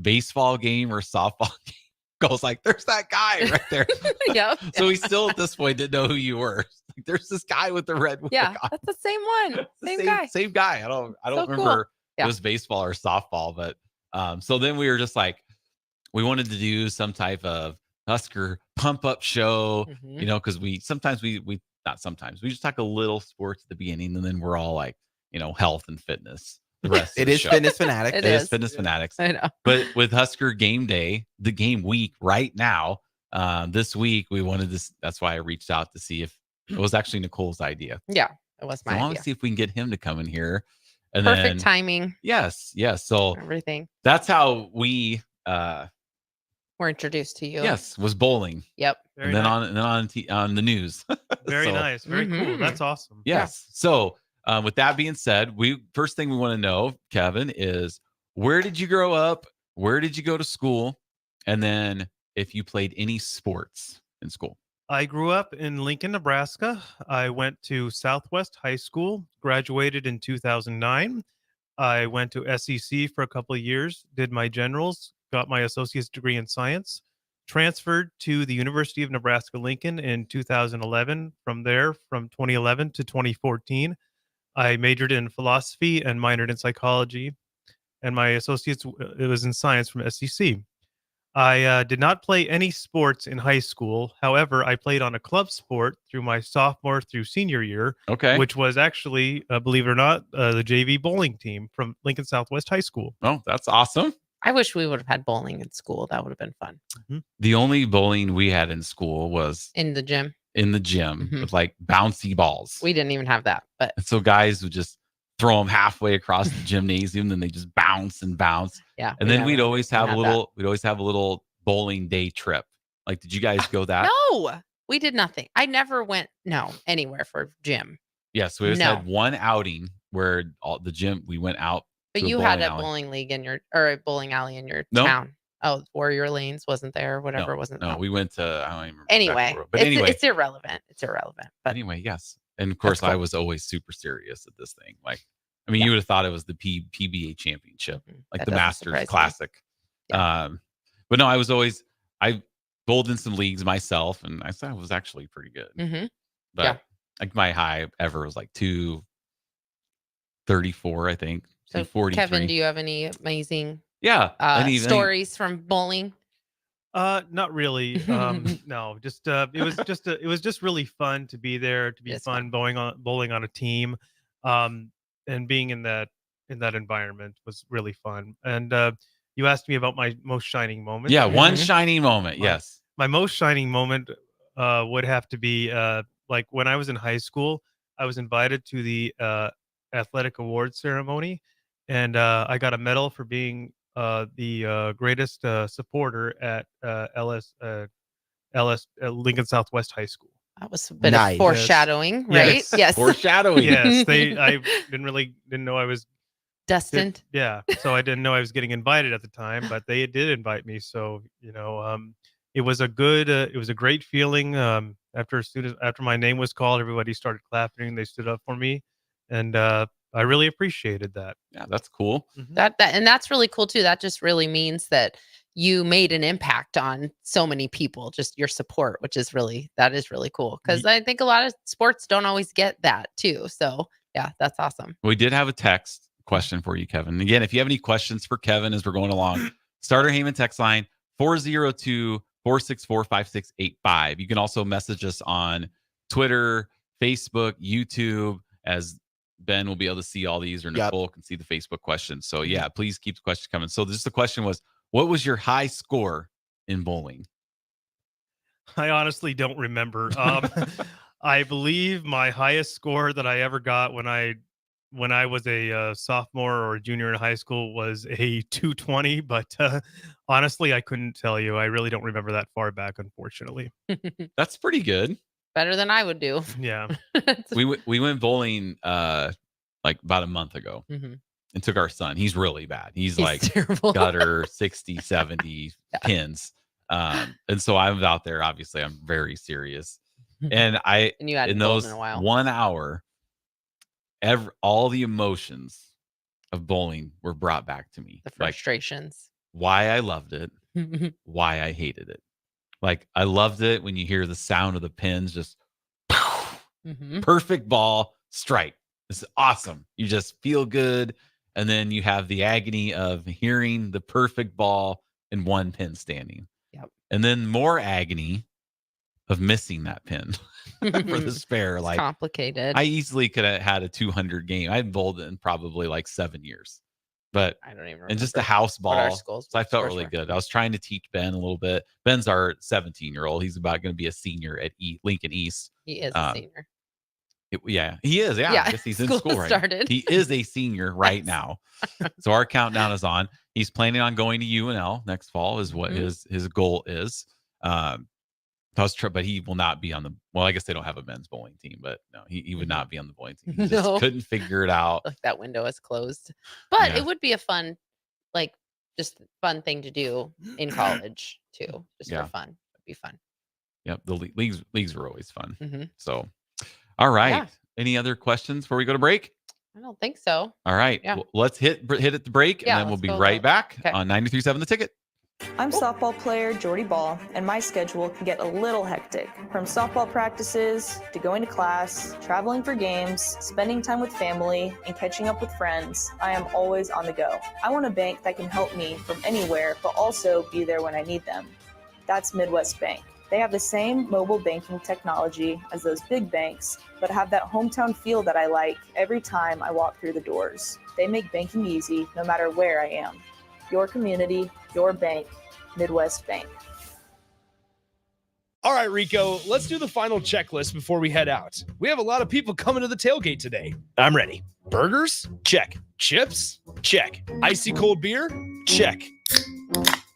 baseball game or softball game. Nicole's like, there's that guy right there. Yep. So he still at this point didn't know who you were. Like, there's this guy with the red wig Yeah, on. that's the same one. Same guy. Same guy. I don't So cool. remember Yeah. it was baseball or softball, but so then we were just like, we wanted to do some type of Husker pump up show, Mhm. you know, because we just talk a little sports at the beginning, and then we're all like, you know, health and fitness. The rest It of the is show. Fitness Fanatics. It is Fitness Fanatics. I know. But with Husker game day, the game week right now, this week we wanted this. That's why I reached out to see if it was actually Nicole's idea. Yeah, it was So my I want idea. to see if we can get him to come in here. And Perfect then, timing. Yes. So Everything. that's how we We're introduced to you. yes, was bowling. Yep. And then on the news. Very So, nice. Very cool. That's awesome. Yes. So with that being said, first thing we want to know, Kevin, is where did you grow up? Where did you go to school? And then if you played any sports in school. I grew up in Lincoln, Nebraska. I went to Southwest High School, graduated in 2009. I went to SEC for a couple of years, did my generals, got my associate's degree in science, transferred to the University of Nebraska-Lincoln in 2011. From there, from 2011 to 2014, I majored in philosophy and minored in psychology, and my associate's it was in science from SEC. I did not play any sports in high school. However, I played on a club sport through my sophomore through senior year, Okay. which was actually, believe it or not, the JV bowling team from Lincoln Southwest High School. Oh, that's awesome. I wish we would have had bowling in school. That would have been fun. The only bowling we had in school was In the gym. Mm-hmm. With like bouncy balls. We didn't even have that, but And so guys would just throw them halfway across the gymnasium, then they just bounce and bounce. Yeah. And then we'd always have have we'd always have a little bowling day trip. Like, did you guys go that? no, we did nothing. I never went anywhere for gym. Yes, we always No. had one outing where we went out. But to you had a alley. bowling league in a bowling alley in your No. town. Oh, Warrior Lanes wasn't there, whatever No, wasn't. no, we went to I don't even remember Anyway, exactly where, but anyway, it's irrelevant. It's irrelevant. But anyway, yes. And of course, That's I cool. was always super serious at this thing. Like, I mean, you would have thought it was the PBA championship, like That the doesn't Masters surprise me. Classic. But no, I bowled in some leagues myself, and I thought I was actually pretty good. Mhm. But Yeah. like my high ever was like 234, I think. So, 243. Kevin, do you have any amazing Yeah. stories from bowling? Not really. No, just it was just really fun to be there, to be It's fun bowling on a team, and being in that environment was really fun. And you asked me about my most shining moment. Yeah, one shining moment. My- Yes. My most shining moment would have to be like when I was in high school. I was invited to the athletic awards ceremony, and I got a medal for being the greatest supporter at Lincoln Southwest High School. That was a bit Nice. of foreshadowing, right? Yes. Yes. Foreshadowing. Yes, I didn't know I was Destined. yeah, so I didn't know I was getting invited at the time, but they did invite me. So it was a great feeling. After my name was called, everybody started clapping. They stood up for me, and I really appreciated that. Yeah, that's cool. And that's really cool too. That just really means that you made an impact on so many people, just your support, which is really cool. Because I think a lot of sports don't always get that too. So yeah, that's awesome. We did have a text question for you, Kevin. Again, if you have any questions for Kevin as we're going along, Starter Heyman text line 402-464-5685. You can also message us on Twitter, Facebook, YouTube, as Ben will be able to see all these, or Nicole can see the Facebook questions. So yeah, please keep the questions coming. So just the question was, what was your high score in bowling? I honestly don't remember. I believe my highest score that I ever got when I was a sophomore or a junior in high school was a 220, but honestly, I couldn't tell you. I really don't remember that far back, unfortunately. That's pretty good. Better than I would do. Yeah. We went bowling like about a month ago Mhm. and took our son. He's really bad. He's like terrible. gutter 60, 70 pins. And so I was out there. Obviously, I'm very serious. And And you hadn't in bowled those in a while. 1 hour, all the emotions of bowling were brought back to me. The Like frustrations. why I loved it, why I hated it. Like, I loved it when you hear the sound of the pins just perfect ball, strike. It's awesome. You just feel good. And then you have the agony of hearing the perfect ball and one pin standing. Yep. And then more agony of missing that pin for the spare. It's Like, complicated. I easily could have had a 200 game. I hadn't bowled in probably like 7 years. But I don't even remember. and just a house what our ball. schools- So I felt scores really were. good. I was trying to teach Ben a little bit. Ben's our 17-year-old. He's about going to be a senior at Lincoln East. He is a senior. Yeah, he is. Yeah, Yeah, I guess he's in school school right started. now. He is a senior right now. So our countdown is on. He's planning on going to UNL next fall is what his goal is. But he will not be on the, well, I guess they don't have a men's bowling team, but no, he would not be on the bowling team. He just No. couldn't figure it out. Like that window is closed. But Yeah. it would be a fun, like, just fun thing to do in college too. Just Yeah. for fun. It'd be fun. Yep, the leagues were always fun. Mhm. So, all right. Yeah. Any other questions before we go to break? I don't think so. All right. Yeah. Well, let's hit at the break, Yeah, and then we'll let's be go right look. back Okay. on 93.7 The Ticket. I'm softball player Jordy Ball, and my schedule can get a little hectic. From softball practices to going to class, traveling for games, spending time with family, and catching up with friends, I am always on the go. I want a bank that can help me from anywhere, but also be there when I need them. That's Midwest Bank. They have the same mobile banking technology as those big banks, but have that hometown feel that I like every time I walk through the doors. They make banking easy no matter where I am. Your community, your bank, Midwest Bank. All right, Rico, let's do the final checklist before we head out. We have a lot of people coming to the tailgate today. I'm ready. Burgers? Check. Chips? Check. Icy cold beer? Check.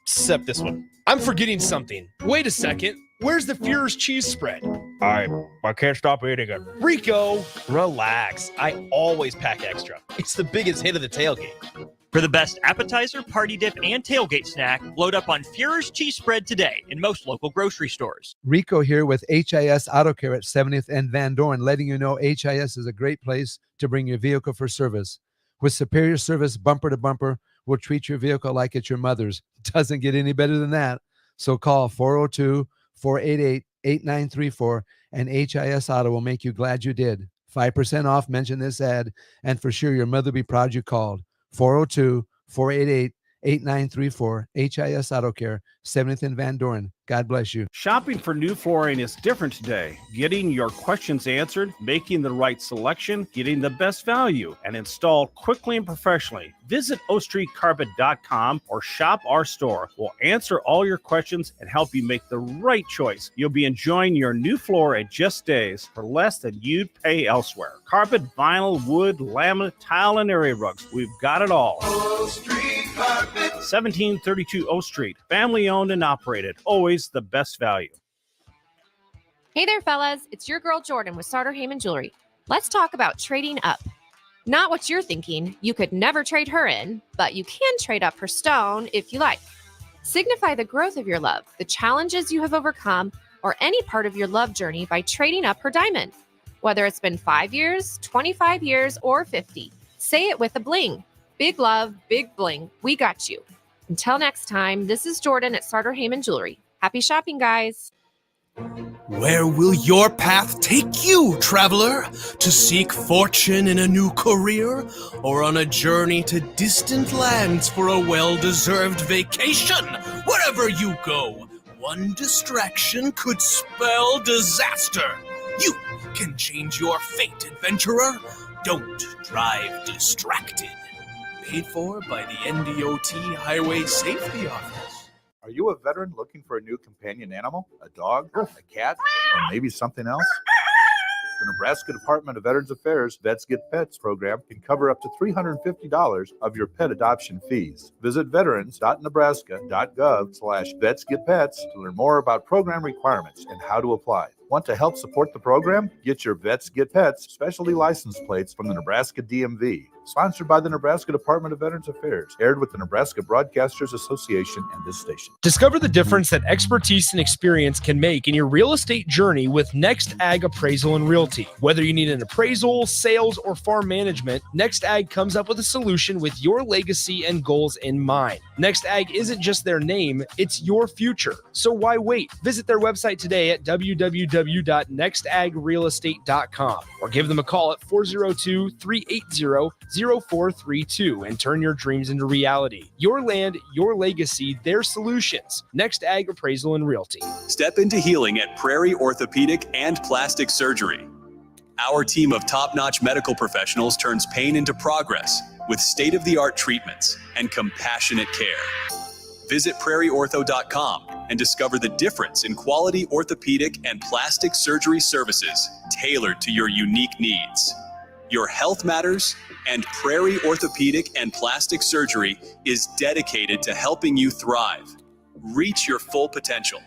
Except this one. I'm forgetting something. Wait a second. Where's the Führer's cheese spread? I can't stop eating it. Rico, relax. I always pack extra. It's the biggest hit of the tailgate. For the best appetizer, party dip, and tailgate snack, load up on Führer's cheese spread today in most local grocery stores. Rico here with HIS Auto Care at 70th and Van Dorn, letting you know HIS is a great place to bring your vehicle for service. With superior service, bumper to bumper, we'll treat your vehicle like it's your mother's. Doesn't get any better than that. So call 402-488-8934 and HIS Auto will make you glad you did. 5% off, mention this ad, and for sure your mother will be proud you called. 402-488-8934, HIS Auto Care, 70th and Van Dorn. God bless you. Shopping for new flooring is different today. Getting your questions answered, making the right selection, getting the best value, and installed quickly and professionally. Visit ostreetcarpet.com or shop our store. We'll answer all your questions and help you make the right choice. You'll be enjoying your new floor in just days for less than you'd pay elsewhere. Carpet, vinyl, wood, laminate, tile, and area rugs. We've got it all. O Street Carpet. 1732 O Street. Family owned and operated. Always the best value. Hey there, fellas. It's your girl Jordan with Sartor Heyman Jewelry. Let's talk about trading up. Not what you're thinking. You could never trade her in, but you can trade up her stone if you like. Signify the growth of your love, the challenges you have overcome, or any part of your love journey by trading up her diamond. Whether it's been 5 years, 25 years, or 50, say it with a bling. Big love, big bling. We got you. Until next time, this is Jordan at Sartor Heyman Jewelry. Happy shopping, guys. Where will your path take you, traveler? To seek fortune in a new career? Or on a journey to distant lands for a well-deserved vacation? Wherever you go, one distraction could spell disaster. You can change your fate, adventurer. Don't drive distracted. Paid for by the NDOT Highway Safety Office. Are you a veteran looking for a new companion animal? A dog? A cat? Or maybe something else? The Nebraska Department of Veterans Affairs Vets Get Pets program can cover up to $350 of your pet adoption fees. Visit veterans.nebraska.gov/vetsgetpets to learn more about program requirements and how to apply. Want to help support the program? Get your Vets Get Pets specialty license plates from the Nebraska DMV. Sponsored by the Nebraska Department of Veterans Affairs. Aired with the Nebraska Broadcasters Association and this station. Discover the difference that expertise and experience can make in your real estate journey with Next Ag Appraisal and Realty. Whether you need an appraisal, sales, or farm management, Next Ag comes up with a solution with your legacy and goals in mind. Next Ag isn't just their name, it's your future. So why wait? Visit their website today at www.nextagrealestate.com or give them a call at 402-380-0432 and turn your dreams into reality. Your land, your legacy, their solutions. Next Ag Appraisal and Realty. Step into healing at Prairie Orthopedic and Plastic Surgery. Our team of top-notch medical professionals turns pain into progress with state-of-the-art treatments and compassionate care. Visit prairieortho.com and discover the difference in quality orthopedic and plastic surgery services tailored to your unique needs. Your health matters, and Prairie Orthopedic and Plastic Surgery is dedicated to helping you thrive. Reach your full potential.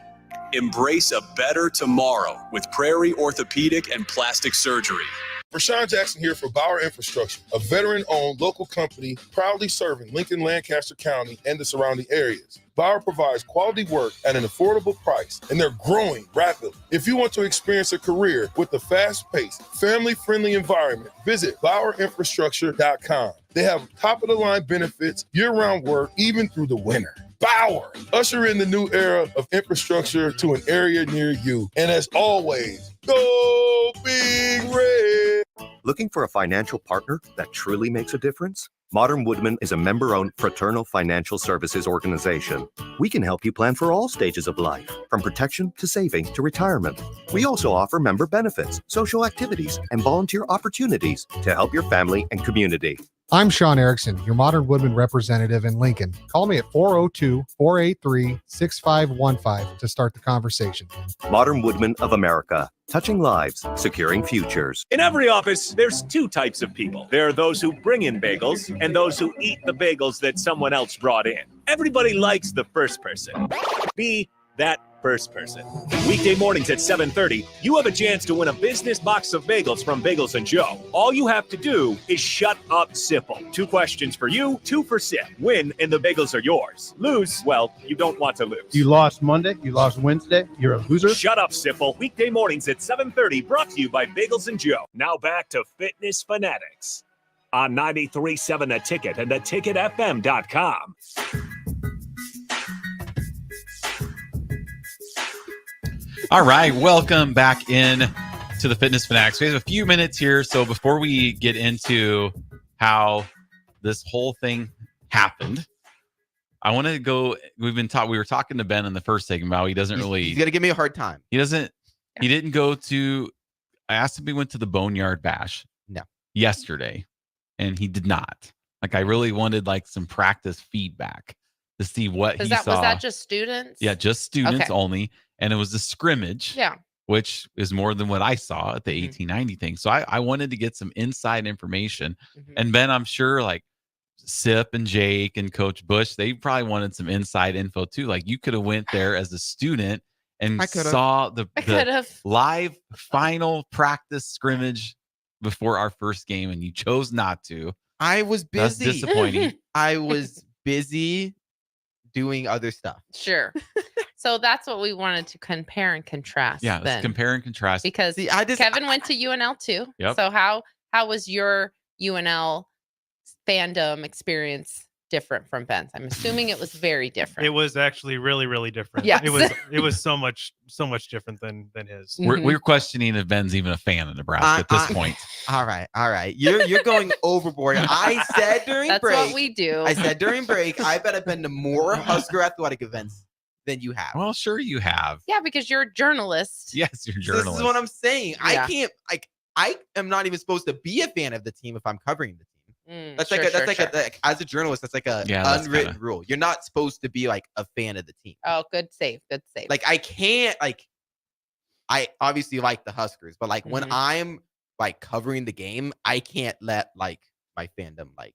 Embrace a better tomorrow with Prairie Orthopedic and Plastic Surgery. Rashawn Jackson here for Bauer Infrastructure, a veteran-owned local company proudly serving Lincoln, Lancaster County, and the surrounding areas. Bauer provides quality work at an affordable price, and they're growing rapidly. If you want to experience a career with a fast-paced, family-friendly environment, visit BauerInfrastructure.com. They have top-of-the-line benefits, year-round work, even through the winter. Bauer, usher in the new era of infrastructure to an area near you. And as always, go Big Red! Looking for a financial partner that truly makes a difference? Modern Woodman is a member-owned fraternal financial services organization. We can help you plan for all stages of life, from protection to saving to retirement. We also offer member benefits, social activities, and volunteer opportunities to help your family and community. I'm Sean Erickson, your Modern Woodman representative in Lincoln. Call me at 402-483-6515 to start the conversation. Modern Woodman of America, touching lives, securing futures. In every office, there's two types of people. There are those who bring in bagels and those who eat the bagels that someone else brought in. Everybody likes the first person. Be that first person. Weekday mornings at 7:30, you have a chance to win a business box of bagels from Bagels & Joe. All you have to do is shut up, Sipple. 2 questions for you, 2 for Sip. Win, and the bagels are yours. Lose, well, you don't want to lose. You lost Monday, you lost Wednesday, you're a loser. Shut up, Sipple. Weekday mornings at 7:30, brought to you by Bagels & Joe. Now back to Fitness Fanatics on 93.7 The Ticket and theticketfm.com. All right, welcome back in to the Fitness Fanatics. We have a few minutes here, so before we get into how this whole thing happened, I want to go. We were talking to Ben in the first segment about he doesn't really. He's gonna give me a hard time. He doesn't. He didn't go to. I asked him if he went to the Boneyard Bash. No. Yesterday, and he did not. Like I really wanted like some practice feedback to see what he saw. Was that just students? Yeah, just students Okay. only. And it was a scrimmage, Yeah. which is more than what I saw at the 1890 thing. So I wanted to get some inside information. And Ben, I'm sure like Sip and Jake and Coach Bush, they probably wanted some inside info too. Like you could have went there as a student and saw the live final practice scrimmage before our first game, and you chose not to. I was busy. That's disappointing. I was busy doing other stuff. Sure. So that's what we wanted to compare and contrast. Yeah, let's then. compare and contrast. Because Kevin went to UNL too. Yep. So how was your UNL fandom experience different from Ben's? I'm assuming it was very different. It was actually really, really different. Yes. It was so much different than his. We're questioning if Ben's even a fan of Nebraska at this point. All right. You're going overboard. I said during That's break. what we do. I said during break. I bet I've been to more Husker athletic events than you have. Well, sure you have. Yeah, because you're a journalist. Yes, you're a journalist. This is what I'm saying. Yeah. I can't. I am not even supposed to be a fan of the team if I'm covering the team. That's as a journalist, that's like a unwritten rule. You're not supposed to be like a fan of the team. Oh, good save. Like I can't I obviously like the Huskers, but like when I'm like covering the game, I can't let like my fandom like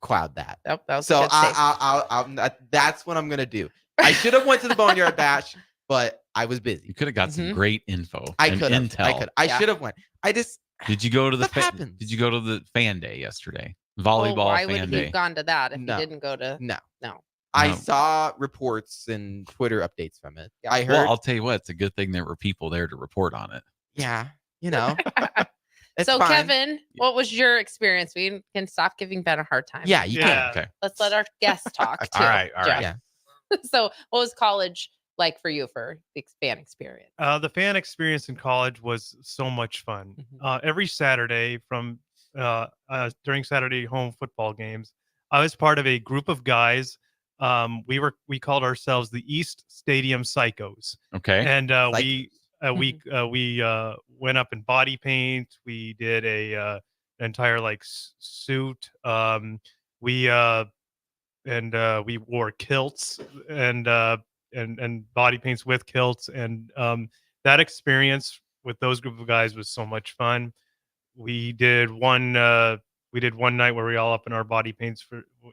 cloud that. That was so a good save. I'll that's what I'm gonna do. I should have went to the Boneyard Bash. but I was busy. You could have got some great info. I and could have. intel. I should have went. Did you go to the Stuff happens. Did you go to the fan day yesterday? Well, Volleyball why fan would he day. have gone to that if No. he didn't go to? No. No. I saw reports and Twitter updates from it. I heard. Well, I'll tell you what. It's a good thing there were people there to report on it. Yeah, It's So fine. Kevin, what was your experience? We can stop giving Ben a hard time. Yeah, you can. Okay. Let's let our guests talk too. All right. Jeff. Yeah. So what was college like for you for the fan experience? The fan experience in college was so much fun. Every Saturday during Saturday home football games, I was part of a group of guys. We called ourselves the East Stadium Psychos. Okay. And we went up in body paint. We did a entire suit. We wore kilts and body paints with kilts, and that experience with those group of guys was so much fun. We did one night where we all up in our body paints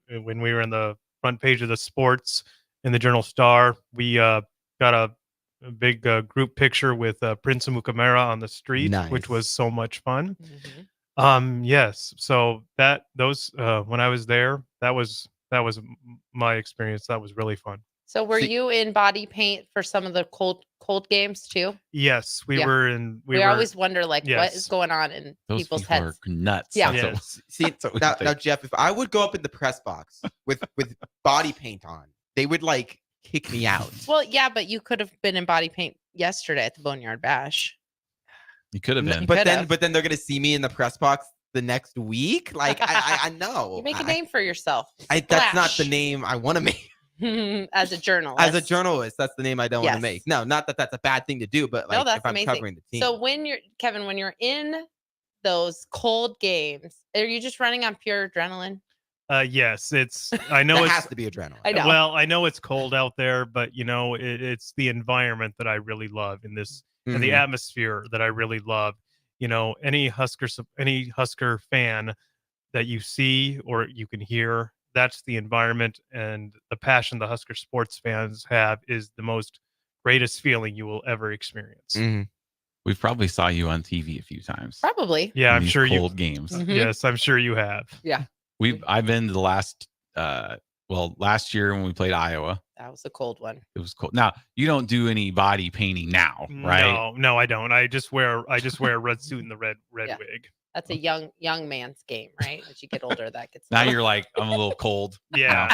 when we were in the front page of the sports in the Journal Star. We got a big group picture with Prince Amukamara on the street, which was so much fun. Yes, so those when I was there, that was my experience. That was really fun. So were you in body paint for some of the cold games too? Yes, we were in. We always wonder what is going on in Those people's people heads. are nuts. Yeah. That's what- See, that's what we now, think. Jeff, if I would go up in the press box with body paint on, they would kick me out. Well, yeah, but you could have been in body paint yesterday at the Boneyard Bash. You could have been. But then they're gonna see me in the press box the next week. I know. You make a name for yourself. That's not the name I want to make. As a journalist. As a journalist, that's the name I don't want to make. No, not that that's a bad thing to do, but no, that's if I'm amazing. covering the team. So when you're in those cold games, are you just running on pure adrenaline? Yes, I know That it has to be adrenaline. I know. Well, I know it's cold out there, but it's the environment that I really love in this, and the atmosphere that I really love. Any Husker fan that you see or you can hear, that's the environment and the passion the Husker sports fans have is the most greatest feeling you will ever experience. We probably saw you on TV a few times. Probably. Yeah, in I'm these sure you. cold games. Yes, I'm sure you have. Yeah. I've been to the last last year when we played Iowa. That was a cold one. It was cold. Now you don't do any body painting now, right? No, I don't. I just wear a red suit and the red wig. That's a young man's game, right? As you get older, that gets Now you're like, I'm a little cold. Yeah.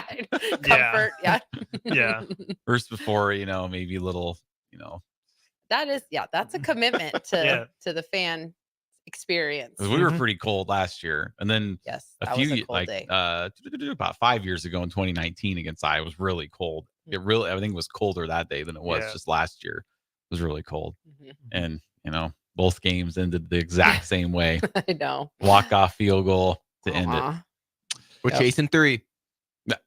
Comfort. Yeah. Yeah. First before, maybe a little, That's a commitment to the fan experience. 'cause we were pretty cold last year. And then Yes, a that few was a cold day. about 5 years ago in 2019 against Iowa was really cold. Everything was colder that day than it was just last year. It was really cold. And, both games ended the exact same way. I know. Walk-off field goal to end it. We're chasing 3.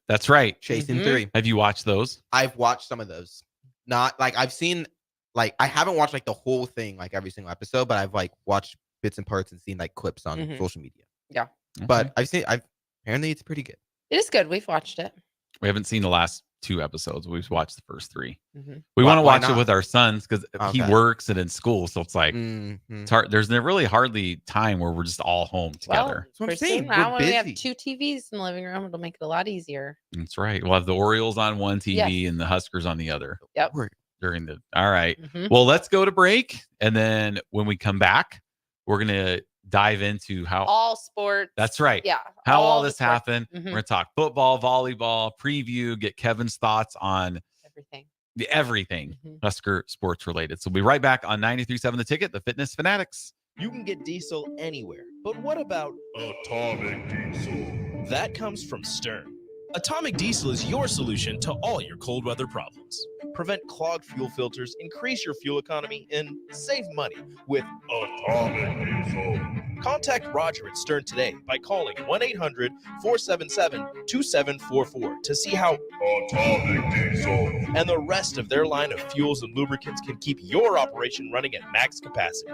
That's right. Chasing 3. Have you watched those? I've watched some of those. Not I've seen I haven't watched the whole thing every single episode, but I've watched bits and parts and seen clips on social media. Yeah. But apparently it's pretty good. It is good. We've watched it. We haven't seen the last 2 episodes. We've watched the first 3. Why We want to watch it not? with our sons because he Okay. works and in school, so it's it's hard. There's really hardly time where we're just all home together. Well, what I'm saying. now We're when we have busy. 2 TVs in the living room, it'll make it a lot easier. That's right. We'll have the Orioles on one TV Yes. and the Huskers on the other. Yep. During the all right. Mhm. Well, let's go to break, and then when we come back, we're gonna dive into how All sports. That's right. Yeah. How all the this sports. happened. Mhm. We're gonna talk football, volleyball, preview, get Kevin's thoughts on Everything. everything Mhm. Husker sports related. So we'll be right back on 93.7 The Ticket, the Fitness Fanatics. You can get diesel anywhere, but what about Atomic Diesel? That comes from Stern. Atomic Diesel is your solution to all your cold weather problems. Prevent clogged fuel filters, increase your fuel economy, and save money with Atomic Diesel. Contact Roger at Stern today by calling 1-800-477-2744 to see how Atomic Diesel and the rest of their line of fuels and lubricants can keep your operation running at max capacity.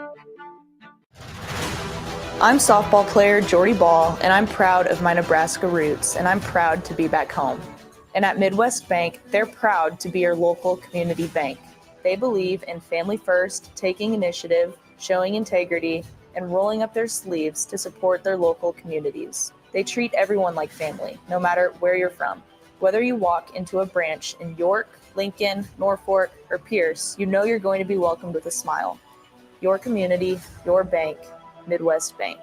I'm softball player Jordy Ball, and I'm proud of my Nebraska roots, and I'm proud to be back home. And at Midwest Bank, they're proud to be your local community bank. They believe in family first, taking initiative, showing integrity, and rolling up their sleeves to support their local communities. They treat everyone like family, no matter where you're from. Whether you walk into a branch in York, Lincoln, Norfolk, or Pierce, you know you're going to be welcomed with a smile. Your community, your bank, Midwest Bank.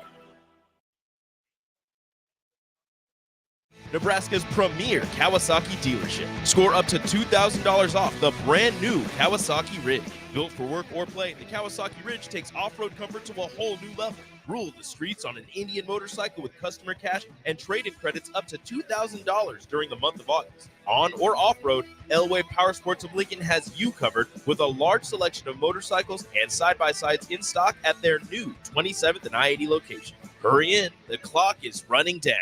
Nebraska's premier Kawasaki dealership. Score up to $2,000 off the brand new Kawasaki Ridge. Built for work or play, the Kawasaki Ridge takes off-road comfort to a whole new level. Rule the streets on an Indian motorcycle with customer cash and trade-in credits up to $2,000 during the month of August. On or off-road, Elway Power Sports of Lincoln has you covered with a large selection of motorcycles and side-by-sides in stock at their new 27th and I-80 location. Hurry in, the clock is running down.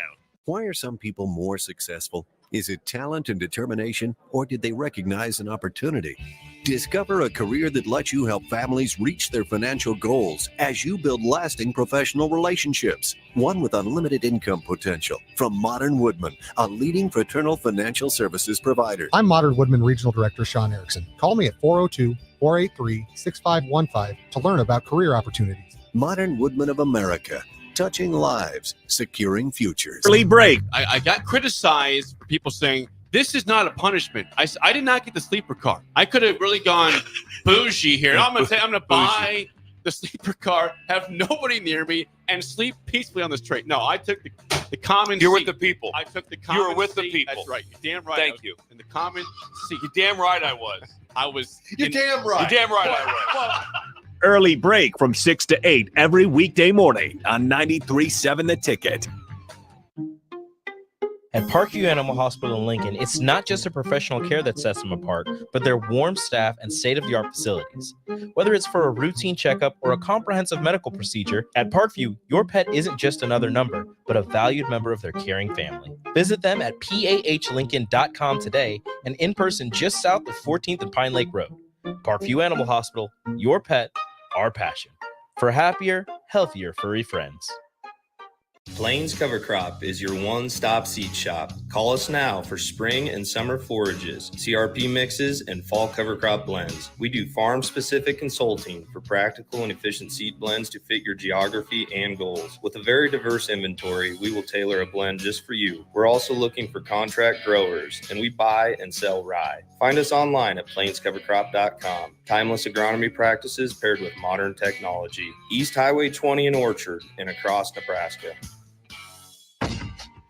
Why are some people more successful? Is it talent and determination, or did they recognize an opportunity? Discover a career that lets you help families reach their financial goals as you build lasting professional relationships, one with unlimited income potential. From Modern Woodman, a leading fraternal financial services provider. I'm Modern Woodman Regional Director Sean Erickson. Call me at 402-483-6515 to learn about career opportunities. Modern Woodman of America. Touching lives, securing futures. Early break. I got criticized for people saying, this is not a punishment. I did not get the sleeper car. I could have really gone bougie here. I'm going to buy the sleeper car, have nobody near me, and sleep peacefully on this train. No, I took the common You're seat. with the people. I took the common You were with seat. the people. That's right. You're damn right. Thank you. In the common seat. You're damn right I was. I was. You're damn right. You're damn right I was. Early break from 6 to 8 every weekday morning on 93.7 The Ticket. At Parkview Animal Hospital in Lincoln, it's not just a professional care that sets them apart, but their warm staff and state-of-the-art facilities. Whether it's for a routine checkup or a comprehensive medical procedure, at Parkview, your pet isn't just another number, but a valued member of their caring family. Visit them at pahlincoln.com today and in person just south of 14th and Pine Lake Road. Parkview Animal Hospital, your pet, our passion. For happier, healthier furry friends. Plains Cover Crop is your one-stop seed shop. Call us now for spring and summer forages, CRP mixes, and fall cover crop blends. We do farm-specific consulting for practical and efficient seed blends to fit your geography and goals. With a very diverse inventory, we will tailor a blend just for you. We're also looking for contract growers, and we buy and sell rye. Find us online at plainscovercrop.com. Timeless agronomy practices paired with modern technology. East Highway 20 in Orchard and across Nebraska.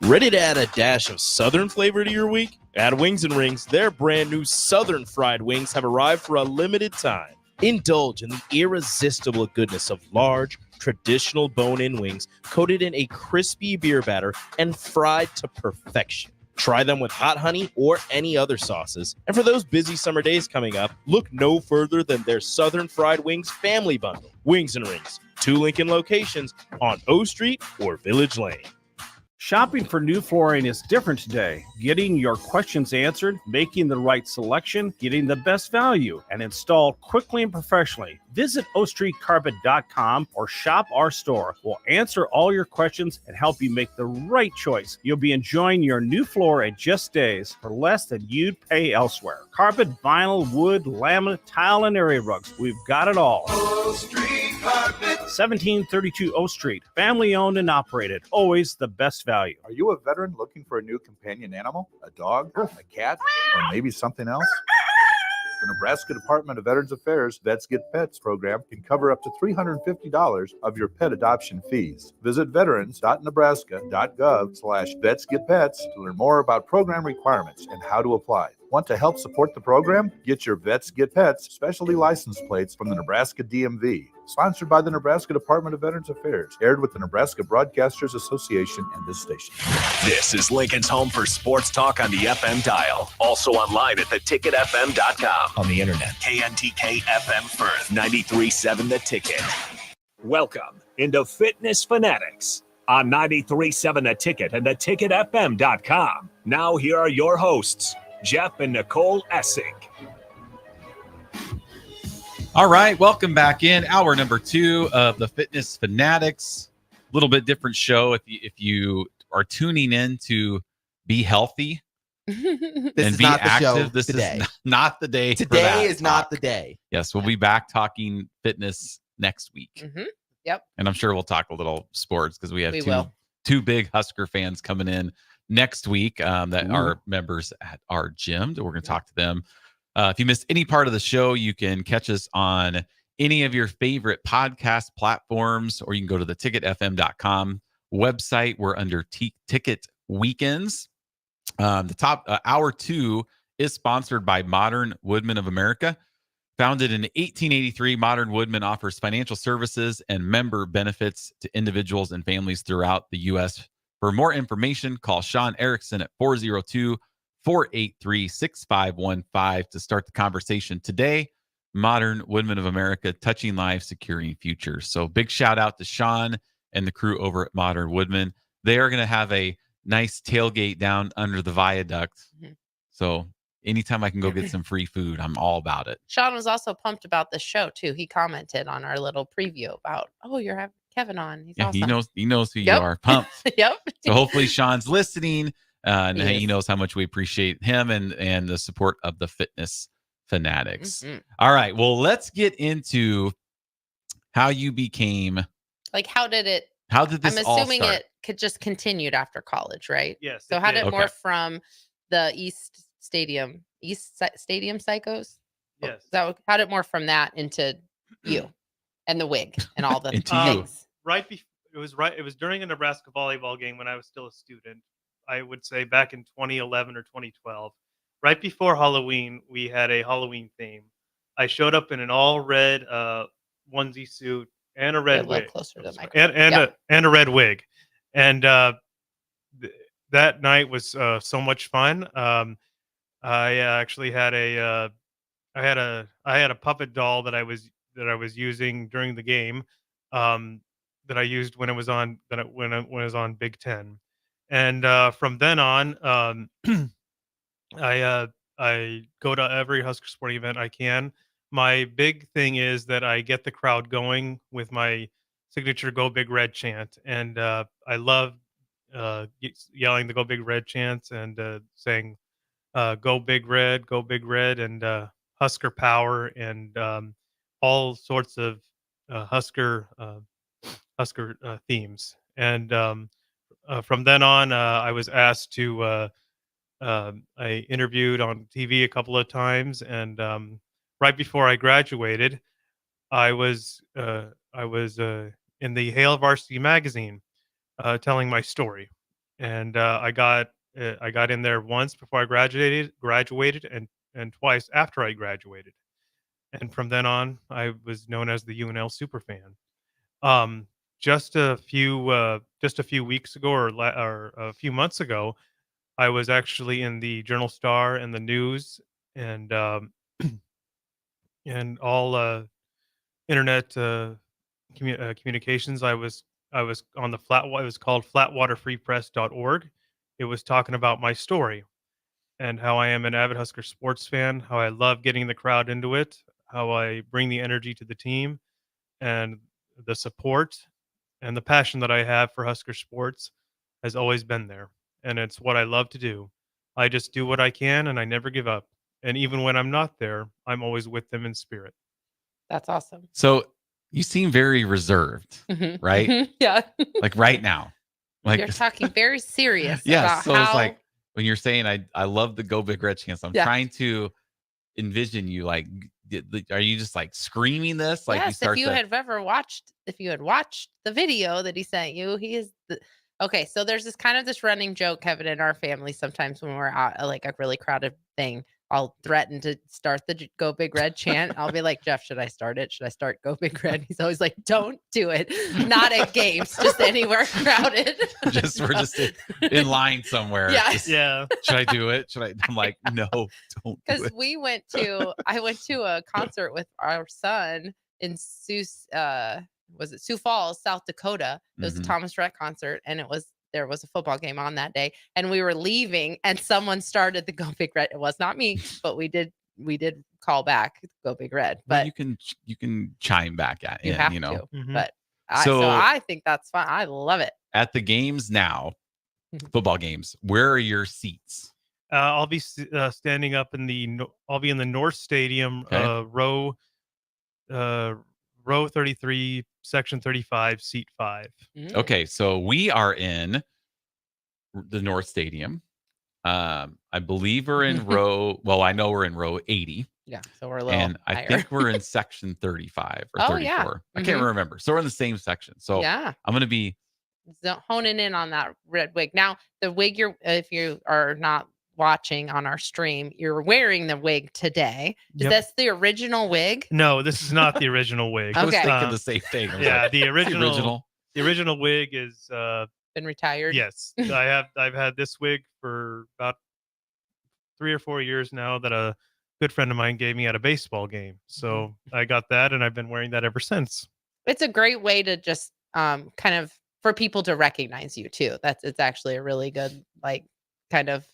Ready to add a dash of Southern flavor to your week? At Wings and Rings, their brand new Southern fried wings have arrived for a limited time. Indulge in the irresistible goodness of large, traditional bone-in wings coated in a crispy beer batter and fried to perfection. Try them with hot honey or any other sauces. And for those busy summer days coming up, look no further than their Southern Fried Wings Family Bundle. Wings and Rings, 2 Lincoln locations on O Street or Village Lane. Shopping for new flooring is different today. Getting your questions answered, making the right selection, getting the best value, and installed quickly and professionally. Visit ostreetcarpet.com or shop our store. We'll answer all your questions and help you make the right choice. You'll be enjoying your new floor in just days for less than you'd pay elsewhere. Carpet, vinyl, wood, laminate, tile, and area rugs. We've got it all. Street Carpet. 1732 O Street. Family owned and operated. Always the best value. Are you a veteran looking for a new companion animal? A dog? A cat? Or maybe something else? The Nebraska Department of Veterans Affairs Vets Get Pets program can cover up to $350 of your pet adoption fees. Visit veterans.nebraska.gov/vetsgetpets to learn more about program requirements and how to apply. Want to help support the program? Get your Vets Get Pets specialty license plates from the Nebraska DMV. Sponsored by the Nebraska Department of Veterans Affairs. Aired with the Nebraska Broadcasters Association and this station. This is Lincoln's home for sports talk on the FM dial. Also online at theticketfm.com. On the internet, KNTK FM Firth, 93.7 The Ticket. Welcome into Fitness Fanatics on 93.7 The Ticket and theticketfm.com. Now here are your hosts, Jeff and Nicole Essig. All right, welcome back in. Hour number 2 of the Fitness Fanatics. A little bit different show if you are tuning in to be healthy. This and is be not the active. show This today. is not the day. for Today that is not talk. the day. Yes, we'll be back talking fitness next week. Yep. And I'm sure we'll talk a little sports because we have We will. two big Husker fans coming in next week that Ooh. are members at our gym. We're going to talk to them. If you missed any part of the show, you can catch us on any of your favorite podcast platforms, or you can go to the ticketfm.com website. We're under Ticket Weekends. The top hour 2 is sponsored by Modern Woodmen of America. Founded in 1883, Modern Woodmen offers financial services and member benefits to individuals and families throughout the U.S. For more information, call Sean Erickson at 402-483-6515 to start the conversation today. Modern Woodmen of America, touching lives, securing futures. So big shout out to Sean and the crew over at Modern Woodmen. They are going to have a nice tailgate down under the viaduct. So anytime I can go get some free food, I'm all about it. Sean was also pumped about the show too. He commented on our little preview about, "Oh, you're having Kevin on. He's Yeah, awesome." he knows who Yep. you are. Pumped. Yep. So hopefully Sean's listening, and He he is. knows how much we appreciate him and the support of the fitness fanatics. Mhm. All right, well, let's get into how you became. Like, how did this I'm all assuming start? it could just continued after college, right? Yes, So it how did. did it Okay. morph from the East Stadium Psychos? Yes. How did it morph from that into you and the wig and all the Into you. things? It was during a Nebraska volleyball game when I was still a student. I would say back in 2011 or 2012. Right before Halloween, we had a Halloween theme. I showed up in an all red onesie suit and a Get a red little wig. closer to the mic. And a red wig. And that night was so much fun. I actually had I had a puppet doll that I was using during the game, that I used when it was on when it was on Big Ten, and from then on, I go to every Husker sporting event I can. My big thing is that I get the crowd going with my signature "Go Big Red" chant, and I love yelling the "Go Big Red" chants and saying "Go Big Red," and Husker Power, and all sorts of Husker themes. And from then on, I was asked to. I interviewed on TV a couple of times, and right before I graduated, I was in the Hale Varsity magazine telling my story, and I got in there once before I graduated, and twice after I graduated, and from then on, I was known as the UNL superfan. Just a few weeks ago, or a few months ago, I was actually in the Journal Star and the News, and and all internet communications. I was on the it was called flatwaterfreepress.org. It was talking about my story and how I am an avid Husker sports fan, how I love getting the crowd into it, how I bring the energy to the team, and the support and the passion that I have for Husker sports has always been there, and it's what I love to do. I just do what I can, and I never give up. And even when I'm not there, I'm always with them in spirit. That's awesome. So you seem very reserved, Mhm. right? Mhm. Yeah. Like right now. Like You're talking very serious yeah. about So how it's like when you're saying I love the Go Big Red chance. I'm Yeah. trying to envision you like. Are you just like screaming this? Like you yes, start if you had watched the video that he sent you, he is the okay. So there's this running joke, Kevin, in our family. Sometimes when we're out at like a really crowded thing, I'll threaten to start the Go Big Red chant. I'll be like, Jeff, should I start it? Should I start Go Big Red? He's always like, don't do it. Not at games, just anywhere crowded. we're just in line somewhere. Yeah. Just, Yeah. Should I do it? Should I? I'm like, no, don't do Because it. I went to a concert with our son in Sioux Falls, South Dakota. It was a Mhm. Thomas Rhett concert, and there was a football game on that day, and we were leaving, and someone started the Go Big Red. It was not me, but we did call back Go Big Red. Well, But you can chime back at you it, have you know. to. Mhm. But So- so I think that's fun. I love it. At the games now, Mhm. football games, where are your seats? I'll be standing up in I'll be in the North Stadium, row 33, section 35, seat 5. Okay, so we are in the North Stadium. I believe we're in row. Well, I know we're in row 80. Yeah, so we're a little And I higher. think we're in section 35 or Oh, 34. yeah. I can't remember. So we're in the same section. So Yeah. I'm going to be honing in on that red wig. Now, the wig if you are not watching on our stream, you're wearing the wig today. Is Yep. this the original wig? No, this is not the original wig. I was thinking the same thing. I was Yeah, like, the original. original. The original wig is been retired. Yes, I've had this wig for about 3 or 4 years now. That a good friend of mine gave me at a baseball game. So I got that, and I've been wearing that ever since. It's a great way to just kind of for people to recognize you too. It's actually a really good kind of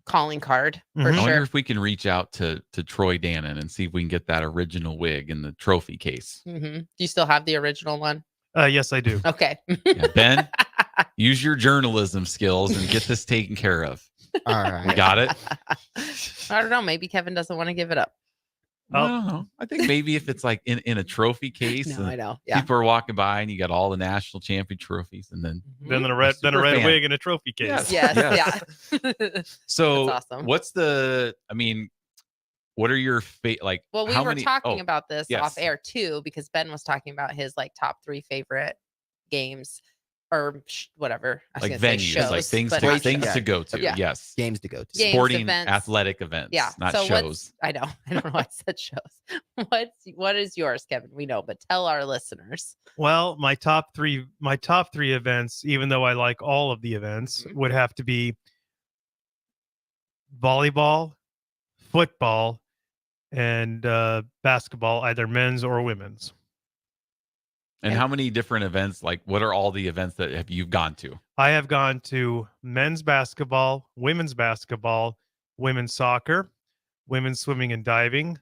calling card for I wonder sure. if we can reach out to Troy Dannon and see if we can get that original wig in the trophy case. Do you still have the original one? Yes, I do. Okay. Yeah, Ben, use your journalism skills and get this taken care of. All right. We got it? I don't know. Maybe Kevin doesn't want to give it up. I don't know. I think maybe if it's like in a trophy case, No, and I know. Yeah. people are walking by and you got all the national champion trophies, and then Then a red wig and a trophy case. Yes. Yeah. So That's awesome. what are your Well, we how were many, talking about this yes. off air too, because Ben was talking about his top 3 favorite games or whatever. I was like gonna say venues, shows, like things but to not things shows. to go to. Yeah. Yes. Games to go to. Games, Sporting events. athletic events. Yeah. Not so shows. I don't know why I said shows. What is yours, Kevin? We know, but tell our listeners. Well, my top three events, even though I like all of the events, would have to be volleyball, football, and basketball, either men's or women's. And how many different events, what are all the events that have you gone to? I have gone to men's basketball, women's soccer, women's swimming and diving,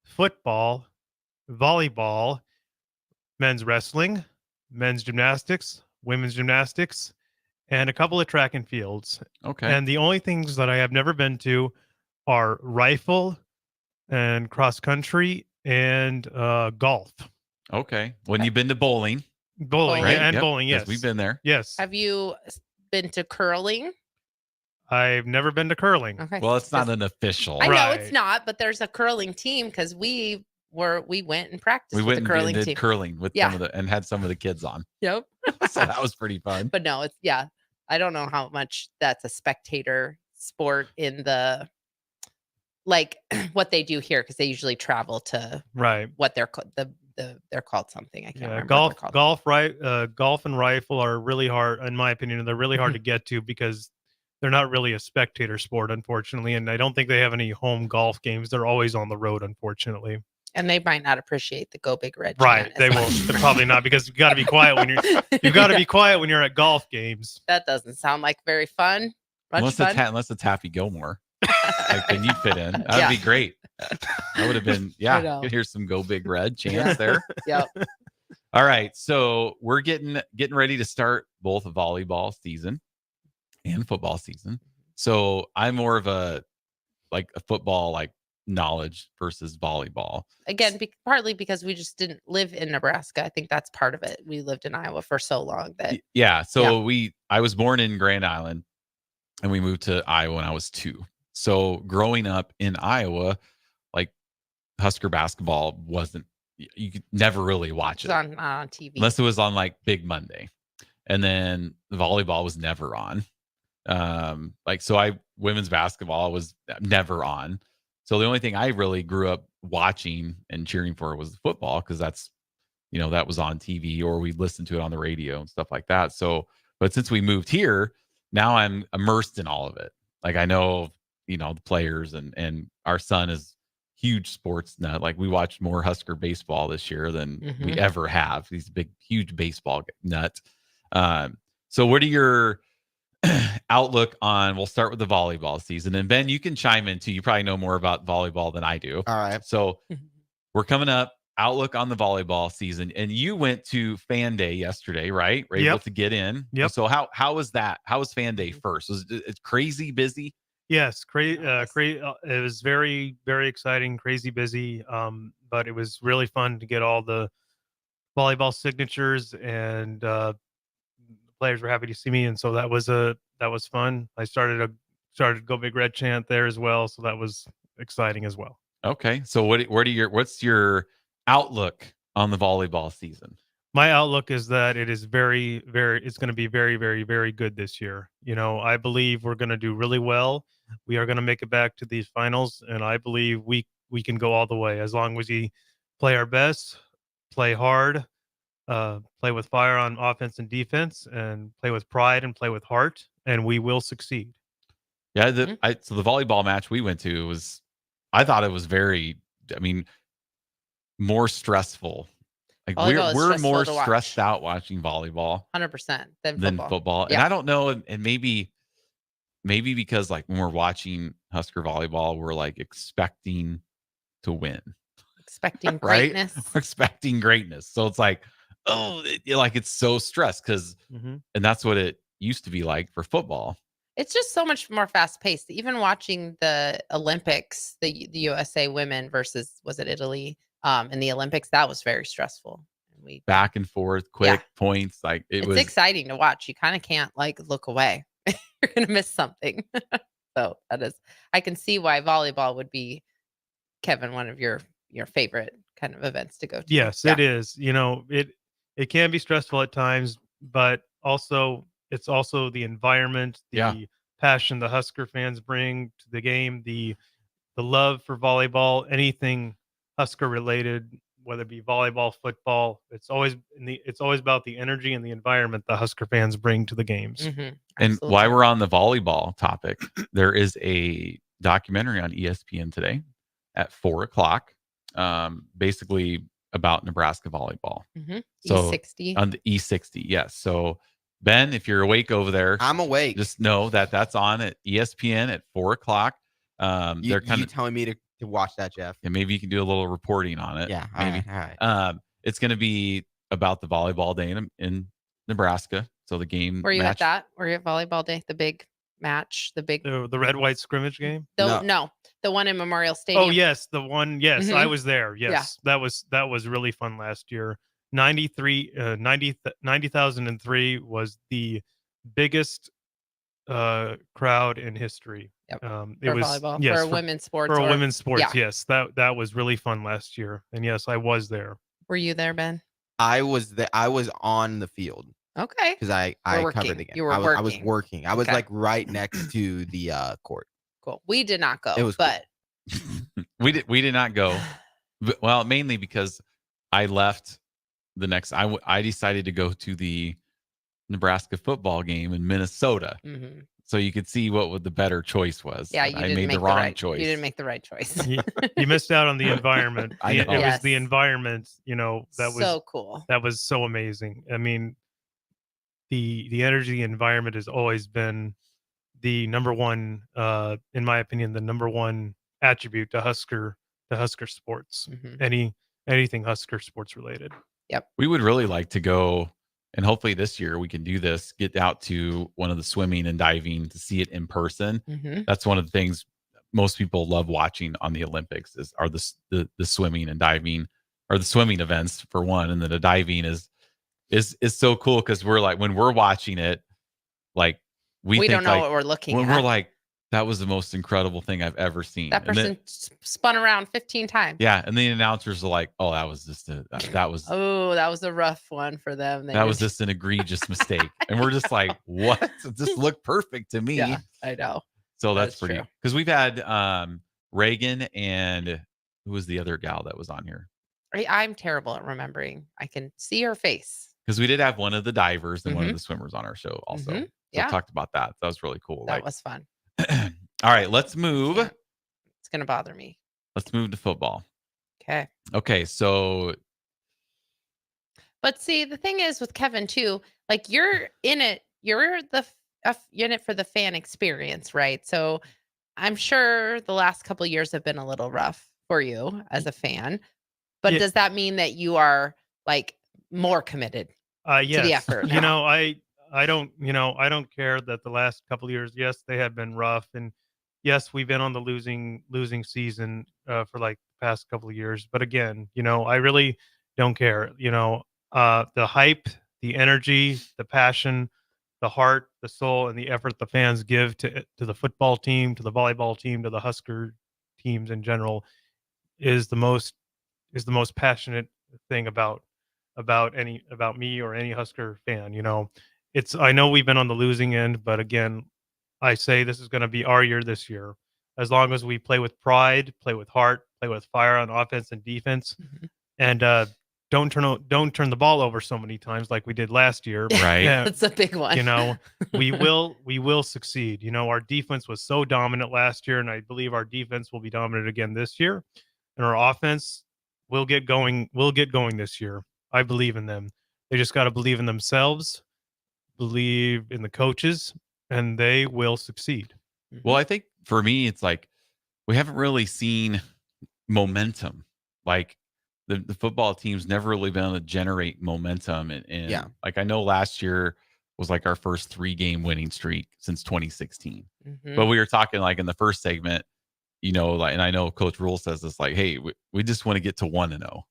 football, volleyball, men's wrestling, men's gymnastics, women's gymnastics, and a couple of track and fields. Okay. And the only things that I have never been to are rifle and cross country and golf. Okay. When you've been to bowling. Bowling, right? and Yep, bowling, 'cause yes. we've been there. Yes. Have you been to curling? I've never been to curling. Okay. Well, it's not an official. I know it's not, but there's a curling team because we went and practiced We with went the curling and did team. curling with and had some of the kids on. Yep. So that was pretty fun. But no, I don't know how much that's a spectator sport in the what they do here because they usually travel to what they're called they're called something I can't remember. Golf and rifle are really hard in my opinion. They're really hard to get to because they're not really a spectator sport, unfortunately, and I don't think they have any home golf games. They're always on the road, unfortunately. And they might not appreciate the "Go Big Red." Right? They won't. They're probably not because you got to be quiet when you've got to be quiet when you're at golf games. That doesn't sound like very fun. Much fun. Unless it's Happy Gilmore, then you fit in. That'd be great. That would have been you could hear some "Go Big Red" chants there. Yep. All right, so we're getting ready to start both volleyball season and football season. So I'm more of a football knowledge versus volleyball. Again, partly because we just didn't live in Nebraska. I think that's part of it. We lived in Iowa for so long that I was born in Grand Island and we moved to Iowa when I was 2. So growing up in Iowa, Husker basketball wasn't, you could never really watch it on TV unless it was on Big Monday, and then the volleyball was never on. Women's basketball was never on. So the only thing I really grew up watching and cheering for was football because that's, that was on TV or we listened to it on the radio and stuff like that. So, but since we moved here, now I'm immersed in all of it. I know, the players and our son is huge sports nut. We watched more Husker baseball this year than we ever have. He's a huge baseball nut. So what are your outlook on, we'll start with the volleyball season, and Ben, you can chime in too. You probably know more about volleyball than I do. All right. So we're coming up, outlook on the volleyball season, and you went to Fan Day yesterday, right? We're able to get in. Yep. So how was that? How was Fan Day first? Was it crazy busy? Yes, it was very, very exciting, crazy busy. But it was really fun to get all the volleyball signatures, and the players were happy to see me, and so that was fun. I started Go Big Red chant there as well, so that was exciting as well. Okay, so what's your outlook on the volleyball season? My outlook is that it is it's going to be very, very, very good this year. I believe we're going to do really well. We are going to make it back to these finals, and I believe we can go all the way as long as we play our best, play hard, play with fire on offense and defense, and play with pride and play with heart, and we will succeed. Yeah, so the volleyball match we went to I thought it was very, I mean, more stressful. Like Volleyball is we're stressful more to watch. stressed out watching volleyball 100% than football. And Yeah. I don't know, and maybe because like when we're watching Husker volleyball, we're like expecting to win. Expecting right? greatness. We're expecting greatness. So it's like, it's so stressed because and that's what it used to be like for football. It's just so much more fast paced. Even watching the Olympics, the USA women versus, was it Italy, in the Olympics, that was very stressful. And we back and forth, quick points. Like it's was exciting to watch. You kind of can't like look away. You're gonna miss something. So I can see why volleyball would be, Kevin, one of your favorite kind of events to go to. Yes, it is. It can be stressful at times, but it's also the environment, the passion the Husker fans bring to the game, the love for volleyball, anything Husker related, whether it be volleyball, football. It's always about the energy and the environment the Husker fans bring to the games. And while we're on the volleyball topic, there is a documentary on ESPN today at 4:00, basically about Nebraska volleyball. So E60 on the E60, yes. So Ben, if you're awake over there, I'm awake. Just know that's on at ESPN at 4:00. They're kind of telling me to watch that, Jeff. And maybe you can do a little reporting on it. Yeah, maybe. all right. It's going to be about the volleyball day in Nebraska. So the game. Were you match, at that? Were you at volleyball day? The big match, the red white scrimmage game. No, the one in Memorial Stadium. Oh yes, the one. Yes, I was there. Yes, Yeah. that was really fun last year. 90,003 was the biggest crowd in history. Yep. It For was volleyball, for women's sports, For or- women's sports, yeah. yes, that was really fun last year, and yes, I was there. Were you there, Ben? I was there. I was on the field. Okay. Because I Were covered working. the game. You were I was working. working. I was Okay. like right next to the court. Cool. We did not go. It was but we did not go. Well, mainly because I left the next. I decided to go to the Nebraska football game in Minnesota. So you could see what the better choice was. yeah, But you I didn't made make the wrong right, choice. You didn't make the right choice. You missed out on the environment. I It know. was the Yes. environment. That was So cool. That was so amazing. I mean, the energy environment has always been the number one, in my opinion, the number one attribute to Husker sports. Anything Husker sports related. Yep. We would really like to go, and hopefully this year we can do this, get out to one of the swimming and diving to see it in person. That's one of the things most people love watching on the Olympics are the swimming and diving, or the swimming events for one. And then the diving is so cool because we're like, when we're watching it, like we think don't know like, what we're looking when at. we're like, that was the most incredible thing I've ever seen. That And then- person spun around 15 times. yeah. And the announcers are like, oh, that was just that was Oh, that was a rough one for them. They that was didn't- just an egregious mistake. And we're just like, what? It just looked perfect to me. Yeah, I know. So that's That's pretty, true. because we've had Reagan and who was the other gal that was on here? I'm terrible at remembering. I can see her face. Because we did have one of the divers and one of Mhm. the swimmers on our show also. Mhm. So Yeah. we talked about that. That was really cool. That was fun. All right, let's move. It's gonna bother me. Let's move to football. Okay. Okay, so But see, the thing is with Kevin too, like you're in it, you're in it for the fan experience, right? So I'm sure the last couple of years have been a little rough for you as a fan. But Yeah. does that mean that you are like more committed Yes. to the effort? You now? know, I don't care that the last couple of years, yes, they have been rough, and yes, we've been on the losing season for like the past couple of years, but again, I really don't care. The hype, the energy, the passion, the heart, the soul, and the effort the fans give to the football team, to the volleyball team, to the Husker teams in general is the most passionate thing about me or any Husker fan. I know we've been on the losing end, but again, I say this is going to be our year this year. As long as we play with pride, play with heart, play with fire on offense and defense, and don't turn the ball over so many times like we did last year. Right. That's a big one. We will succeed. Our defense was so dominant last year, and I believe our defense will be dominant again this year. And our offense will get going. Will get going this year. I believe in them. They just got to believe in themselves, believe in the coaches, and they will succeed. Well, I think for me, it's like we haven't really seen momentum. Like the football team's never really been able to generate momentum. And Yeah. like I know last year was like our first 3-game winning streak since 2016. But we were talking like in the first segment, like, and I know Coach Rule says this, like, hey, we just want to get to 1-0,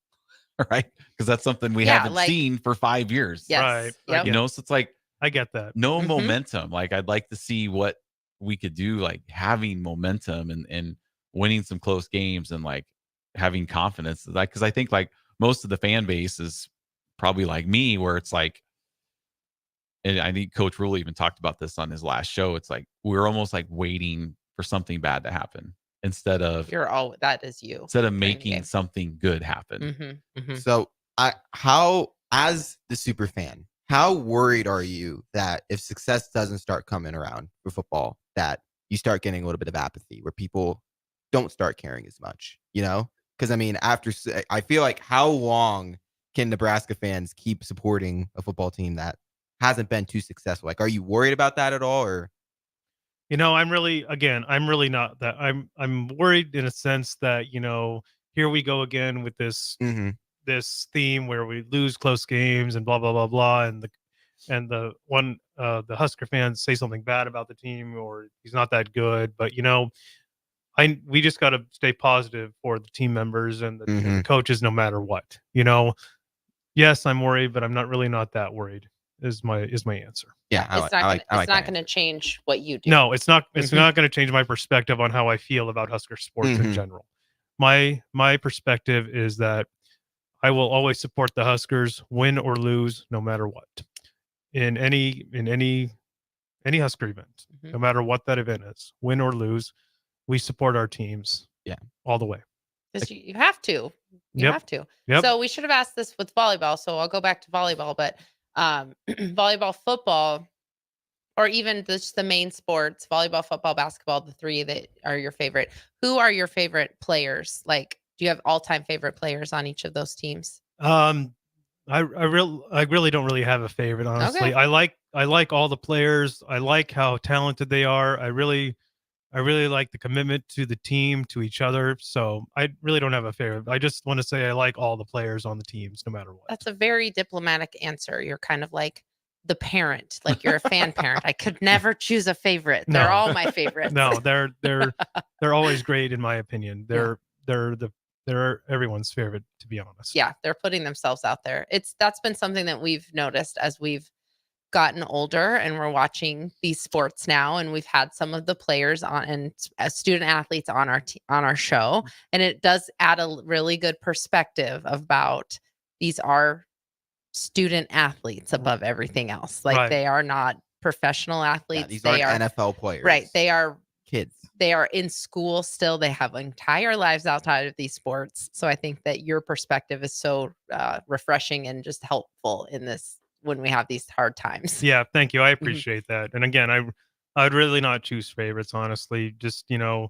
right? Because that's something we haven't seen for 5 years. Right. Yep. So it's like I get that. no momentum. Like I'd like to see what we could do, like having momentum and winning some close games and like having confidence. Like, because I think like most of the fan base is probably like me, where it's like, and I think Coach Rule even talked about this on his last show. It's like we're almost like waiting for something bad to happen instead of that is you. instead of making something good happen. So as the super fan, how worried are you that if success doesn't start coming around for football, that you start getting a little bit of apathy where people don't start caring as much, Because I mean, I feel like how long can Nebraska fans keep supporting a football team that hasn't been too successful? Like, are you worried about that at all? Or I'm really not that. I'm worried in a sense that, here we go again with this this theme where we lose close games and blah blah blah blah, and the Husker fans say something bad about the team or he's not that good, but we just got to stay positive for the team members and the coaches no matter what. Yes, I'm worried, but I'm not that worried. Is my answer. Yeah, It's not going to change what you do. No, it's not. It's not going to change my perspective on how I feel about Husker sports in general. My perspective is that I will always support the Huskers, win or lose, no matter what. In any Husker event, no matter what that event is, win or lose, we support our teams. Yeah, all the way. Because you have to. You have to. Yep. So we should have asked this with volleyball. So I'll go back to volleyball, but volleyball, football, or even just the main sports, volleyball, football, basketball, the three that are your favorite. Who are your favorite players? Like, do you have all-time favorite players on each of those teams? I really don't really have a favorite, honestly. Okay. I like all the players. I like how talented they are. I really like the commitment to the team, to each other. So I really don't have a favorite. I just want to say I like all the players on the teams, no matter what. That's a very diplomatic answer. You're kind of like the parent, like you're a fan parent. I could never choose a favorite. They're all my favorites. No, they're always great in my opinion. They're everyone's favorite, to be honest. Yeah, they're putting themselves out there. That's been something that we've noticed as we've gotten older and we're watching these sports now, and we've had some of the players on and student athletes on our show, and it does add a really good perspective about these are student athletes above everything else. Like they are not professional athletes. These they aren't are NFL players. Right. They are kids. They are in school still. They have entire lives outside of these sports. So I think that your perspective is so refreshing and just helpful in this when we have these hard times. Yeah, thank you. I appreciate that. And again, I'd really not choose favorites, honestly. Just, you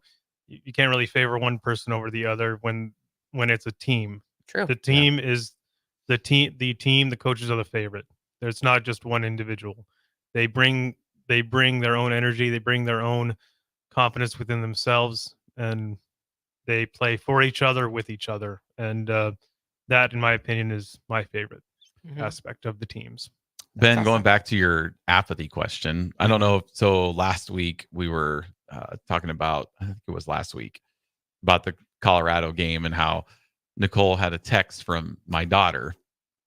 can't really favor one person over the other when it's a team. True. The team is the team, the coaches are the favorite. There's not just one individual. They bring their own energy, they bring their own confidence within themselves, and they play for each other, with each other. And that, in my opinion, is my favorite aspect of the teams. Ben, going back to your apathy question, I don't know. So last week we were talking about, I think it was last week, about the Colorado game and how Nicole had a text from my daughter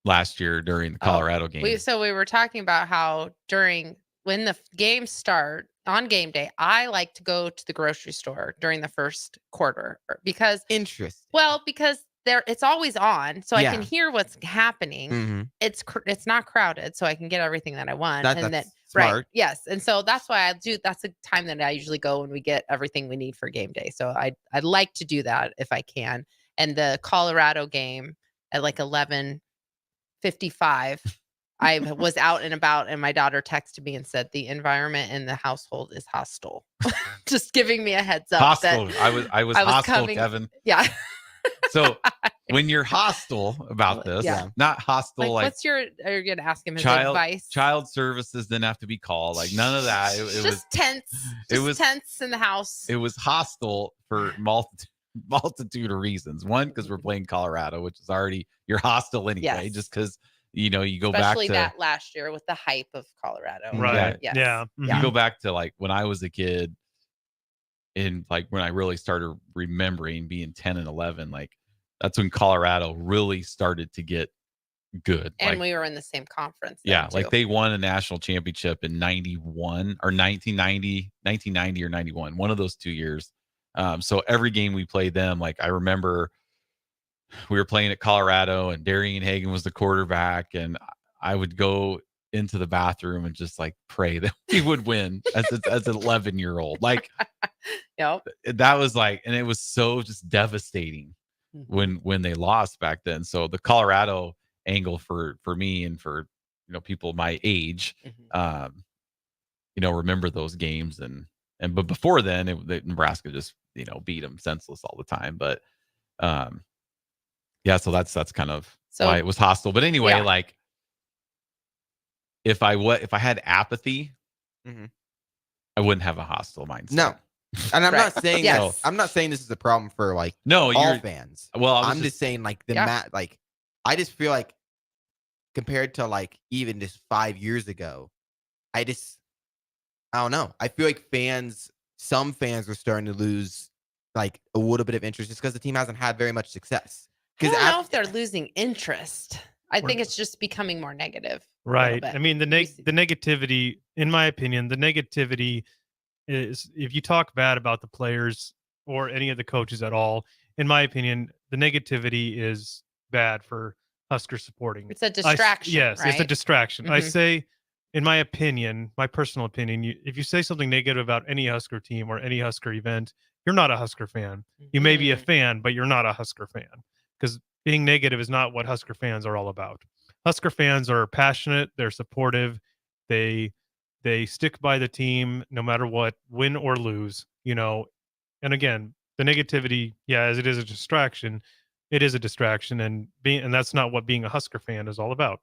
last year during the Colorado game. We were talking about how when the games start on game day, I like to go to the grocery store during the first quarter because it's always on, so I can hear what's happening. Mm-hmm. It's not crowded, so I can get everything that I want. That's smart. Right, yes, and so that's why I do. That's the time that I usually go when we get everything we need for game day. So I'd like to do that if I can. And the Colorado game at like 11:55. I was out and about, and my daughter texted me and said the environment in the household is hostile. Just giving me a heads up. Hostile. That I was hostile, coming, Kevin. Yeah. So when you're hostile about this, not hostile like are you gonna ask him his child advice? Child services didn't have to be called. Like none of that. It just was tense. It was tense in the house. It was hostile for multitude of reasons. One, because we're playing Colorado, which is already you're hostile anyway, just because you go Especially back to that last year with the hype of Colorado. Right. Yes. Yeah. You go back to like when I was a kid, and like when I really started remembering being 10 and 11, like that's when Colorado really started to get good. And like, we were in the same conference. Yeah, too. like they won a national championship in 91 or 1990 or 91, one of those 2 years. So every game we played them, like I remember we were playing at Colorado and Darian Hagan was the quarterback, and I would go into the bathroom and just like pray that we would win as an 11-year-old. Like that was like, and it was so just devastating when they lost back then. So the Colorado angle for me and for people my age, remember those games but before then Nebraska just beat them senseless all the time. But yeah, so that's kind of why it was hostile. But anyway, like if I had apathy, I wouldn't have a hostile mindset. No. And I'm not saying I'm not saying this is a problem for like all fans. Well, I'm just saying like like I just feel like compared to like even just 5 years ago, I don't know. I feel like some fans are starting to lose like a little bit of interest just because the team hasn't had very much success. I don't know if they're losing interest. I think it's just becoming more negative. Right. I mean, the negativity, in my opinion, the negativity is if you talk bad about the players or any of the coaches at all, in my opinion, the negativity is bad for Husker supporting. It's a distraction. Yes, right? It's a distraction. I say, in my opinion, my personal opinion, if you say something negative about any Husker team or any Husker event, you're not a Husker fan. You may be a fan, but you're not a Husker fan. Because being negative is not what Husker fans are all about. Husker fans are passionate. They're supportive. They stick by the team no matter what, win or lose. And again, the negativity, as it is a distraction, it is a distraction, and that's not what being a Husker fan is all about.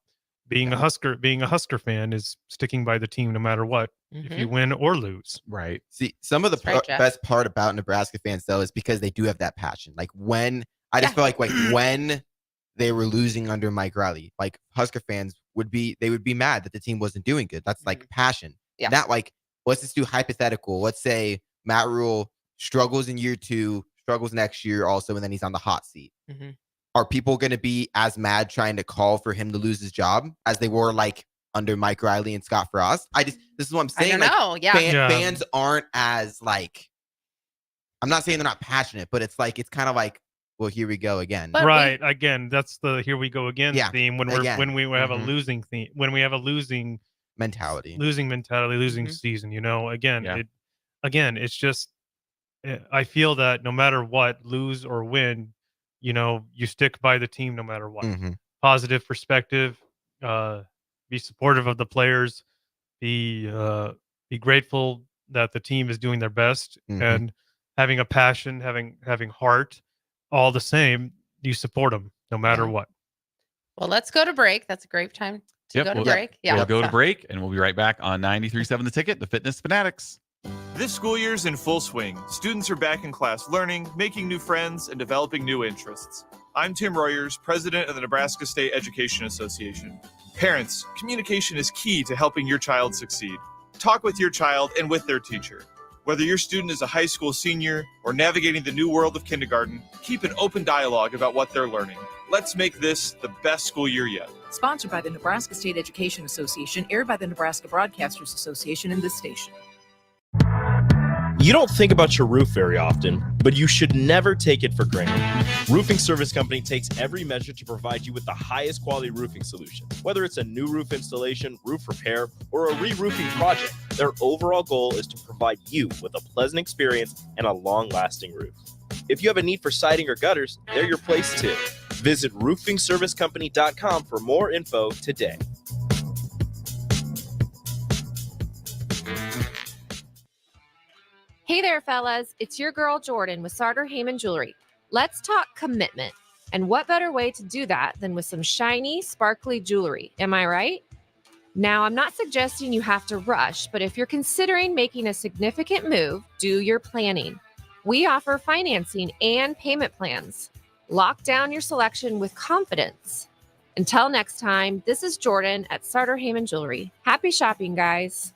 Being a Husker fan is sticking by the team no matter what, if you win or lose. Right. See, some of the best part about Nebraska fans though is because they do have that passion. Like when I just feel like when they were losing under Mike Riley, like Husker fans would be mad that the team wasn't doing good. That's like passion. Yeah. Not like, let's just do hypothetical. Let's say Matt Rule struggles in year 2, struggles next year also, and then he's on the hot seat. Are people going to be as mad trying to call for him to lose his job as they were like under Mike Riley and Scott Frost? This is what I'm saying. I don't know. Fans aren't as like, I'm not saying they're not passionate, but it's kind of like, well, here we go again. Again, that's the here we go again theme when we have a losing theme, when we have a losing mentality, losing season. It's just I feel that no matter what, lose or win, you stick by the team no matter what. Positive perspective, be supportive of the players, be grateful that the team is doing their best, and having a passion, having heart. All the same, you support them no matter what. Well, let's go to break. That's a great time to go to break. We'll go to break, and we'll be right back on 93.7 The Ticket, the Fitness Fanatics. This school year's in full swing. Students are back in class learning, making new friends, and developing new interests. I'm Tim Royers, president of the Nebraska State Education Association. Parents, communication is key to helping your child succeed. Talk with your child and with their teacher. Whether your student is a high school senior or navigating the new world of kindergarten, keep an open dialogue about what they're learning. Let's make this the best school year yet. Sponsored by the Nebraska State Education Association, aired by the Nebraska Broadcasters Association and this station. You don't think about your roof very often, but you should never take it for granted. Roofing Service Company takes every measure to provide you with the highest quality roofing solution. Whether it's a new roof installation, roof repair, or a re-roofing project, their overall goal is to provide you with a pleasant experience and a long-lasting roof. If you have a need for siding or gutters, they're your place too. Visit roofingservicecompany.com for more info today. Hey there, fellas. It's your girl, Jordan, with Sartor Heyman Jewelry. Let's talk commitment. And what better way to do that than with some shiny, sparkly jewelry? Am I right? Now, I'm not suggesting you have to rush, but if you're considering making a significant move, do your planning. We offer financing and payment plans. Lock down your selection with confidence. Until next time, this is Jordan at Sartor Heyman Jewelry. Happy shopping, guys.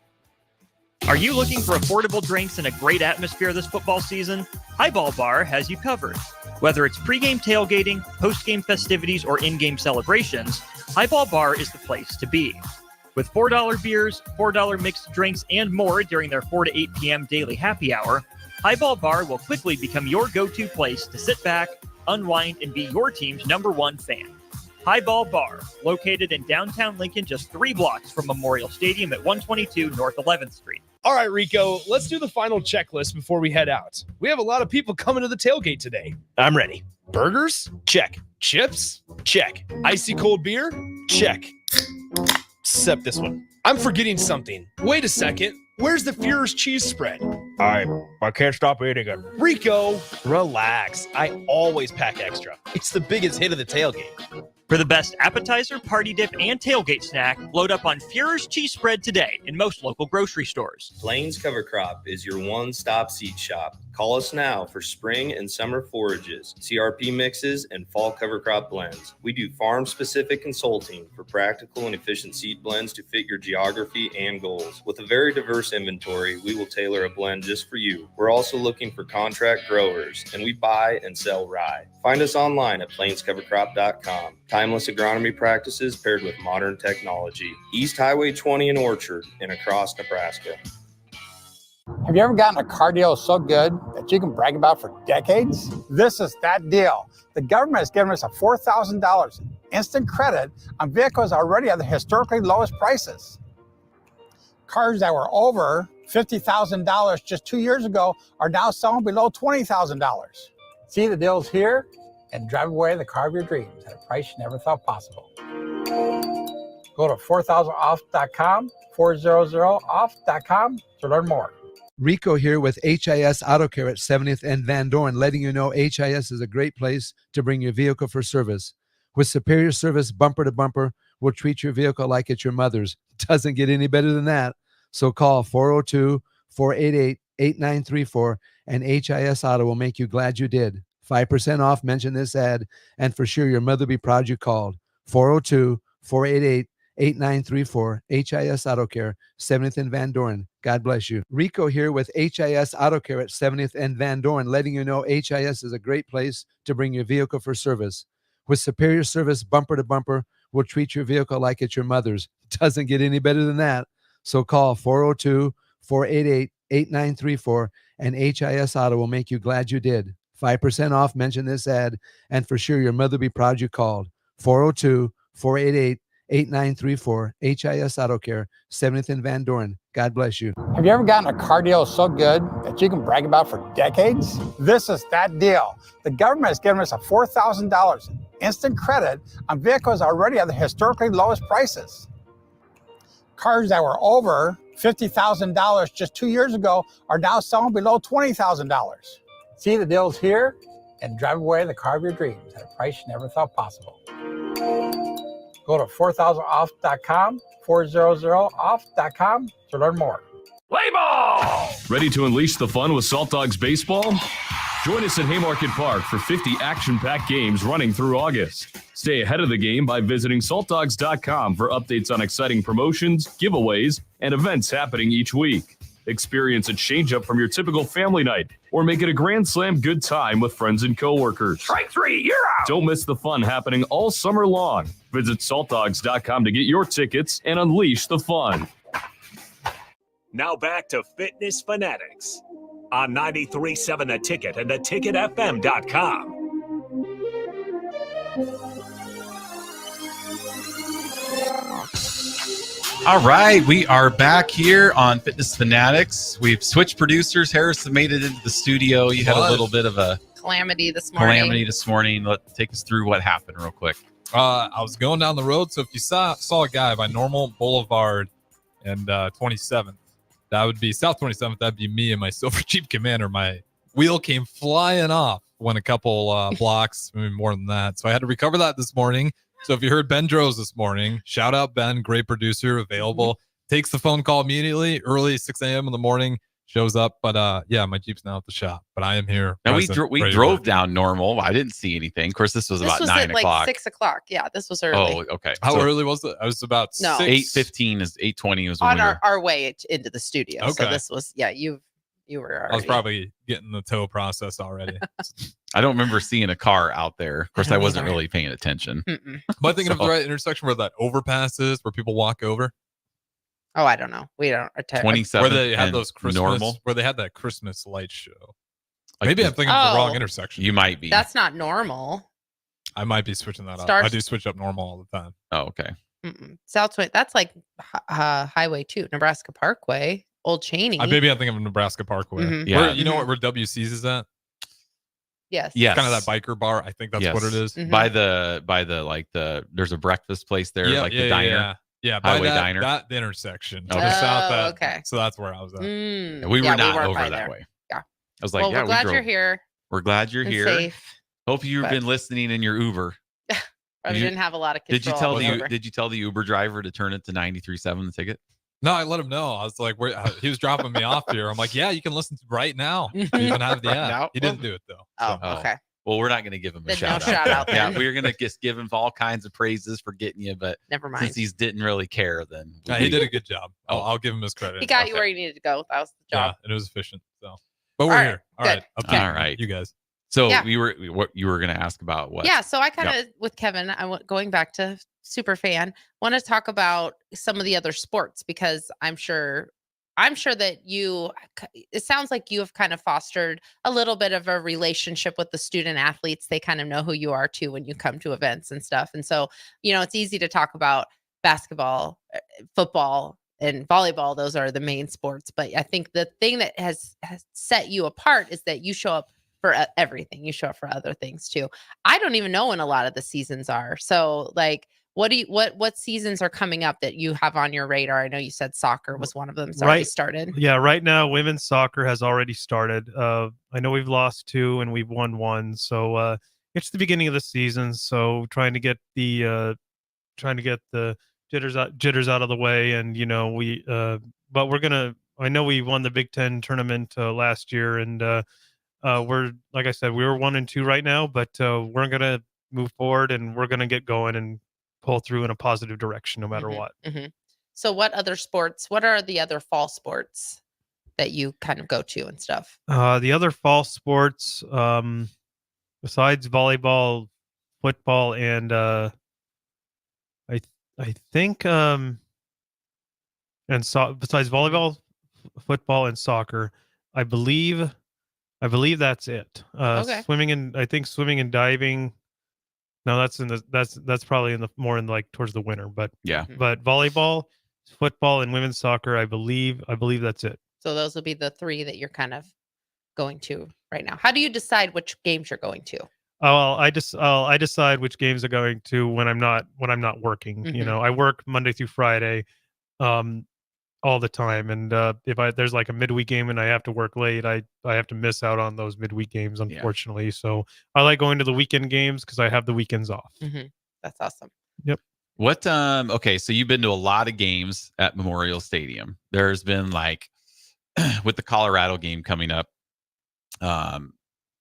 Are you looking for affordable drinks and a great atmosphere this football season? Highball Bar has you covered. Whether it's pregame tailgating, postgame festivities, or in-game celebrations, Highball Bar is the place to be. With $4 beers, $4 mixed drinks, and more during their 4 to 8 p.m. daily happy hour, Highball Bar will quickly become your go-to place to sit back, unwind, and be your team's #1 fan. Highball Bar, located in downtown Lincoln, just 3 blocks from Memorial Stadium at 122 North 11th Street. All right, Rico, let's do the final checklist before we head out. We have a lot of people coming to the tailgate today. I'm ready. Burgers? Check. Chips? Check. Icy cold beer? Check. Except this one. I'm forgetting something. Wait a second. Where's the Führer's cheese spread? I can't stop eating it. Rico, relax. I always pack extra. It's the biggest hit of the tailgate. For the best appetizer, party dip, and tailgate snack, load up on Führer's cheese spread today in most local grocery stores. Plains Cover Crop is your one-stop seed shop. Call us now for spring and summer forages, CRP mixes, and fall cover crop blends. We do farm-specific consulting for practical and efficient seed blends to fit your geography and goals. With a very diverse inventory, we will tailor a blend just for you. We're also looking for contract growers, and we buy and sell rye. Find us online at plainscovercrop.com. Timeless agronomy practices paired with modern technology. East Highway 20 in Orchard and across Nebraska. Have you ever gotten a car deal so good that you can brag about for decades? This is that deal. The government has given us a $4,000 in instant credit on vehicles already at the historically lowest prices. Cars that were over $50,000 just 2 years ago are now selling below $20,000. See the deals here and drive away the car of your dreams at a price you never thought possible. Go to 4000off.com, 400off.com to learn more. Rico here with HIS Auto Care at 70th and Van Dorn, letting you know HIS is a great place to bring your vehicle for service. With superior service bumper to bumper, we'll treat your vehicle like it's your mother's. It doesn't get any better than that. So call 402-488-8934 and HIS Auto will make you glad you did. 5% off, mention this ad, and for sure your mother will be proud you called. 402-488-8934, HIS Auto Care, 70th and Van Dorn. God bless you. Rico here with HIS Auto Care at 70th and Van Dorn, letting you know HIS is a great place to bring your vehicle for service. With superior service bumper to bumper, we'll treat your vehicle like it's your mother's. It doesn't get any better than that. So call 402-488-8934 and HIS Auto will make you glad you did. 5% off, mention this ad, and for sure your mother will be proud you called. 402-488-8934, HIS Auto Care, 70th and Van Dorn. God bless you. Have you ever gotten a car deal so good that you can brag about for decades? This is that deal. The government has given us a $4,000 in instant credit on vehicles already at the historically lowest prices. Cars that were over $50,000 just 2 years ago are now selling below $20,000. See the deals here and drive away the car of your dreams at a price you never thought possible. Go to 4000off.com, 400off.com to learn more. Play ball! Ready to unleash the fun with Salt Dogs Baseball? Join us at Haymarket Park for 50 action-packed games running through August. Stay ahead of the game by visiting saltdogs.com for updates on exciting promotions, giveaways, and events happening each week. Experience a change-up from your typical family night, or make it a grand slam good time with friends and coworkers. Strike three, you're out. Don't miss the fun happening all summer long. Visit saltdogs.com to get your tickets and unleash the fun. Now back to Fitness Fanatics on 93.7 The Ticket and theticketfm.com. All right, we are back here on Fitness Fanatics. We've switched producers. Harrison made it into the studio. You had a little bit of a calamity this morning. Take us through what happened real quick. I was going down the road, so if you saw a guy by Normal Boulevard and 27th, that would be South 27th. That'd be me and my Silver Jeep Commander. My wheel came flying off, went a couple blocks, maybe more than that. So I had to recover that this morning. So if you heard Ben Droz this morning, shout out Ben, great producer, available, takes the phone call immediately, early 6 a.m. in the morning, shows up. But yeah, my Jeep's now at the shop, but I am here. Now we drove down Normal. I didn't see anything. Of course, this was about 9 o'clock. Like 6 o'clock. Yeah, this was early. Oh, okay. How early was it? I was about 8:15 is 8:20 was on when we were. our way into the studio. Okay. So this was you were already. I was probably getting the tow process already. I don't remember seeing a car out there. Of course, I wasn't really paying attention. Am I thinking of the right intersection where that overpass is, where people walk over? Oh, I don't know. We don't. 27 where they had those Christmas, Normal? where they had that Christmas light show. Maybe I'm thinking of the wrong intersection. You might be. That's not Normal. I might be switching that up. Stars- I do switch up Normal all the time. Oh, okay. South 20. That's like Highway 2, Nebraska Parkway, Old Cheney. Maybe I'm thinking of Nebraska Parkway. Mhm. Yeah. You know where WC's is at? Yes. Yes. Kind of that biker bar. I think that's what it is. By the there's a breakfast place there, Yeah, like yeah, the diner. Yeah, by Highway that, Diner. that intersection. Okay. To the south. Oh, okay. So that's where I was at. Yeah, we were not weren't over by that there. way. Yeah. I was like, well, yeah, we're glad drove. you're here. We're glad you're and here. Safe. Hope you've but- been listening in your Uber. Probably didn't have a lot of control. Did you tell the Uber driver to turn it to 93.7 the ticket? No, I let him know. I was like, he was dropping me off here. I'm like, yeah, you can listen to right now. You even have the Right app. now? He didn't do it though. Oh, okay. Well, we're not going to give him a Then no shout out. shout out Yeah, then. we're going to just give him all kinds of praises for getting you, but Never mind. since he didn't really care, then He did a good job. I'll give him his credit. He got you where you needed to go. That was the job. Yeah, and it was efficient. So, but we're All right, here. All good. right. Okay. All right. You guys. So Yeah. what you were going to ask about what? Yeah, so I kind of with Kevin, going back to super fan, want to talk about some of the other sports because I'm sure that it sounds like you have kind of fostered a little bit of a relationship with the student athletes. They kind of know who you are too when you come to events and stuff. And so, it's easy to talk about basketball, football, and volleyball. Those are the main sports. But I think the thing that has set you apart is that you show up for everything. You show up for other things too. I don't even know when a lot of the seasons are. So like, what seasons are coming up that you have on your radar? I know you said soccer was one of them. It's already started. Yeah, right now women's soccer has already started. I know we've lost 2 and we've won 1. So it's the beginning of the season. So trying to get the jitters out of the way, and but we're gonna. I know we won the Big Ten tournament last year, and we're, like I said, we were 1 and 2 right now, but we're gonna move forward and we're gonna get going and pull through in a positive direction no matter what. Mm-hmm. So what are the other fall sports that you kind of go to and stuff? The other fall sports, besides volleyball, football, and I think besides volleyball, football, and soccer, I believe that's it. Okay. Swimming and diving. No, that's probably more in like towards the winter, but yeah. But volleyball, football, and women's soccer, I believe that's it. So those will be the 3 that you're kind of going to right now. How do you decide which games you're going to? Oh, well, I decide which games are going to when I'm not working. Mhm. I work Monday through Friday, all the time, and if there's like a midweek game and I have to work late, I have to miss out on those midweek games, unfortunately. So I like going to the weekend games because I have the weekends off. Mm-hmm. That's awesome. Yep. What okay, so you've been to a lot of games at Memorial Stadium. There's been like with the Colorado game coming up,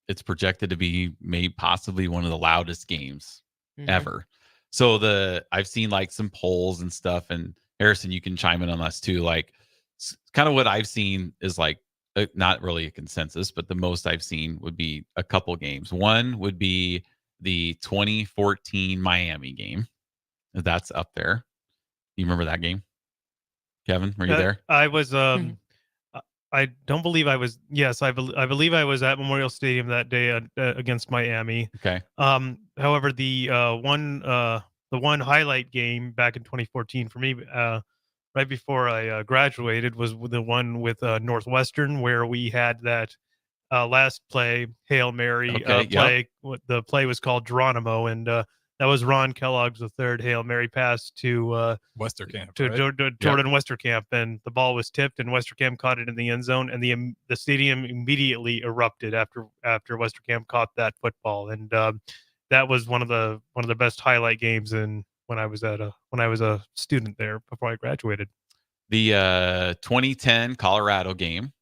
it's projected to be possibly one of the loudest games ever. So I've seen like some polls and stuff, and Harrison, you can chime in on this too. Like kind of what I've seen is like not really a consensus, but the most I've seen would be a couple games. One would be the 2014 Miami game. That's up there. You remember that game? Kevin, were you there? I was. I don't believe I was. Yes, I believe I was at Memorial Stadium that day against Miami. Okay. However, the one highlight game back in 2014 for me, right before I graduated, was the one with Northwestern, where we had that last play, Hail Mary play. The play was called Geronimo, and that was Ron Kellogg's third Hail Mary pass to Westerkamp, to right? Jordan Westerkamp, and the ball was tipped, and Westerkamp caught it in the end zone, and the stadium immediately erupted after Westerkamp caught that football, and that was one of the best highlight games when I was a student there before I graduated. The 2010 Colorado game,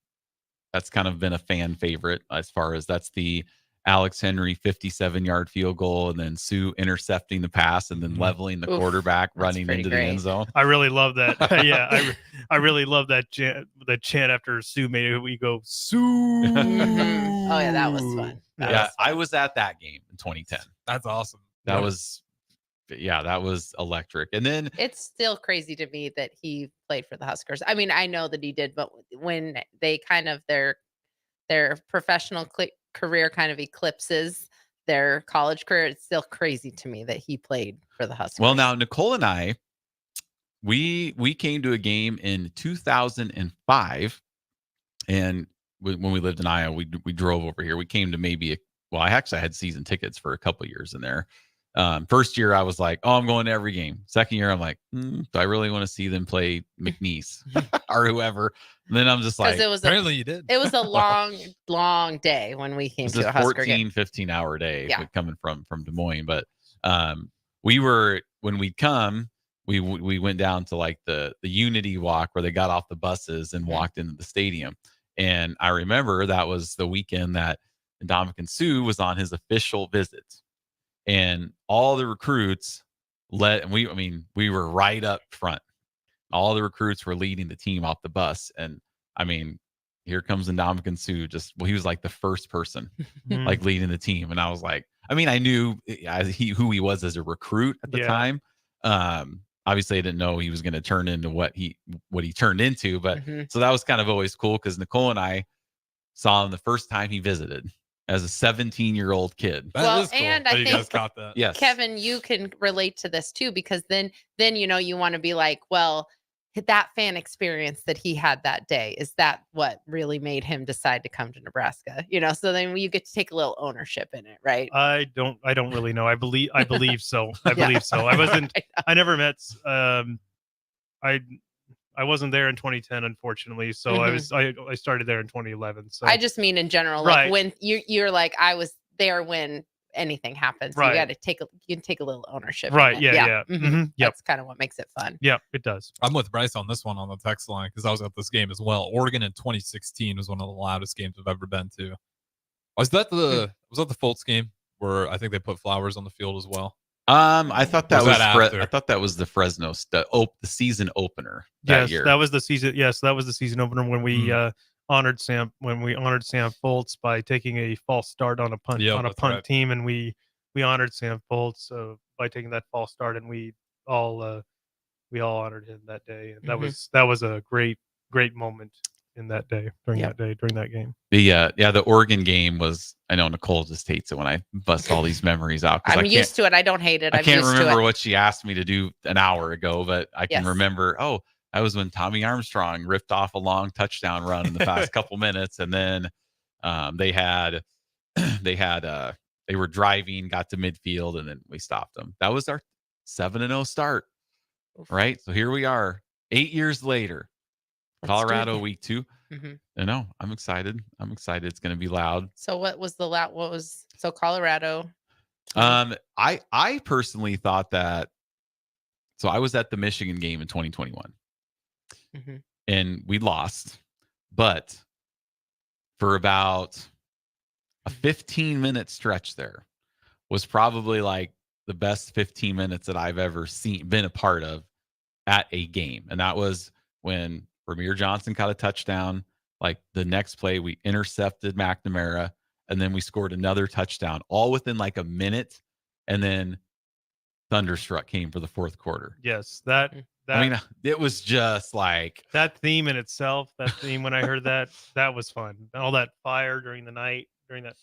that's kind of been a fan favorite as far as that's the Alex Henry 57-yard field goal, and then Sue intercepting the pass and then leveling the quarterback, running into the end zone. I really love that. Yeah, I really love that chant after Sue made it. We go Sue. Oh yeah, that was fun. I was at that game in 2010. That's awesome. That was electric. And then it's still crazy to me that he played for the Huskers. I mean, I know that he did, but when they kind of their professional career kind of eclipses their college career, it's still crazy to me that he played for the Huskers. Well, now Nicole and I, we came to a game in 2005, and when we lived in Iowa, we drove over here. We came to I actually had season tickets for a couple years in there. First year I was like, oh, I'm going to every game. Second year I'm like, do I really want to see them play McNeese or whoever? And then I'm just like, apparently you did. It was a long day when we came to a Husker game. 15 hour day coming from Des Moines. But when we'd come, we went down to like the Unity walk where they got off the buses and walked into the stadium. And I remember that was the weekend that Ndamukong Suh was on his official visit. And all the recruits we were right up front. All the recruits were leading the team off the bus. And I mean, here comes Ndamukong Suh. He was like the first person like leading the team. And I was like, I mean, I knew who he was as a recruit at the time. Obviously I didn't know he was going to turn into what he turned into, but so that was kind of always cool because Nicole and I saw him the first time he visited as a 17-year-old kid. Well, and I think got that. Yes. Kevin, you can relate to this too, because then you want to be like, well, that fan experience that he had that day, is that what really made him decide to come to Nebraska? So then you get to take a little ownership in it, right? I don't really know. I believe so. I believe so. I never met I wasn't there in 2010, unfortunately. So I started there in 2011. So I just mean in general, like when you're like, I was there when anything happens. You got to take a little ownership. Right. In it. Yeah. Mm-hmm. That's kind of what makes it fun. Yeah, it does. I'm with Bryce on this one on the text line because I was at this game as well. Oregon in 2016 was one of the loudest games I've ever been to. Was that the Fultz game where I think they put flowers on the field as well? I thought that I thought that was the Fresno the season opener that year. That was the season. Yes, that was the season opener when we honored Sam Foltz by taking a false start on a punt team, and we honored Sam Foltz by taking that false start, and we all honored him that day. And that was a great moment in that day during that game. The Oregon game was, I know Nicole just hates it when I bust all these memories out. I'm used to it. I don't hate it. I can't remember what she asked me to do an hour ago, but I can remember, that was when Tommy Armstrong ripped off a long touchdown run in the past couple minutes. And then they were driving, got to midfield, and then we stopped them. That was our 7-0 start. Right. So here we are 8 years later. Colorado week 2. I know. I'm excited. It's going to be loud. So so Colorado? I personally thought that. So I was at the Michigan game in 2021, and we lost, but for about a 15-minute stretch there was probably like the best 15 minutes that I've ever been a part of at a game, and that was when Ramir Johnson caught a touchdown. Like the next play, we intercepted McNamara, and then we scored another touchdown, all within like a minute. And then Thunderstruck came for the fourth quarter. Yes, that I mean, it was just like that theme in itself. That theme, when I heard that was fun. All that fire during the night, during that.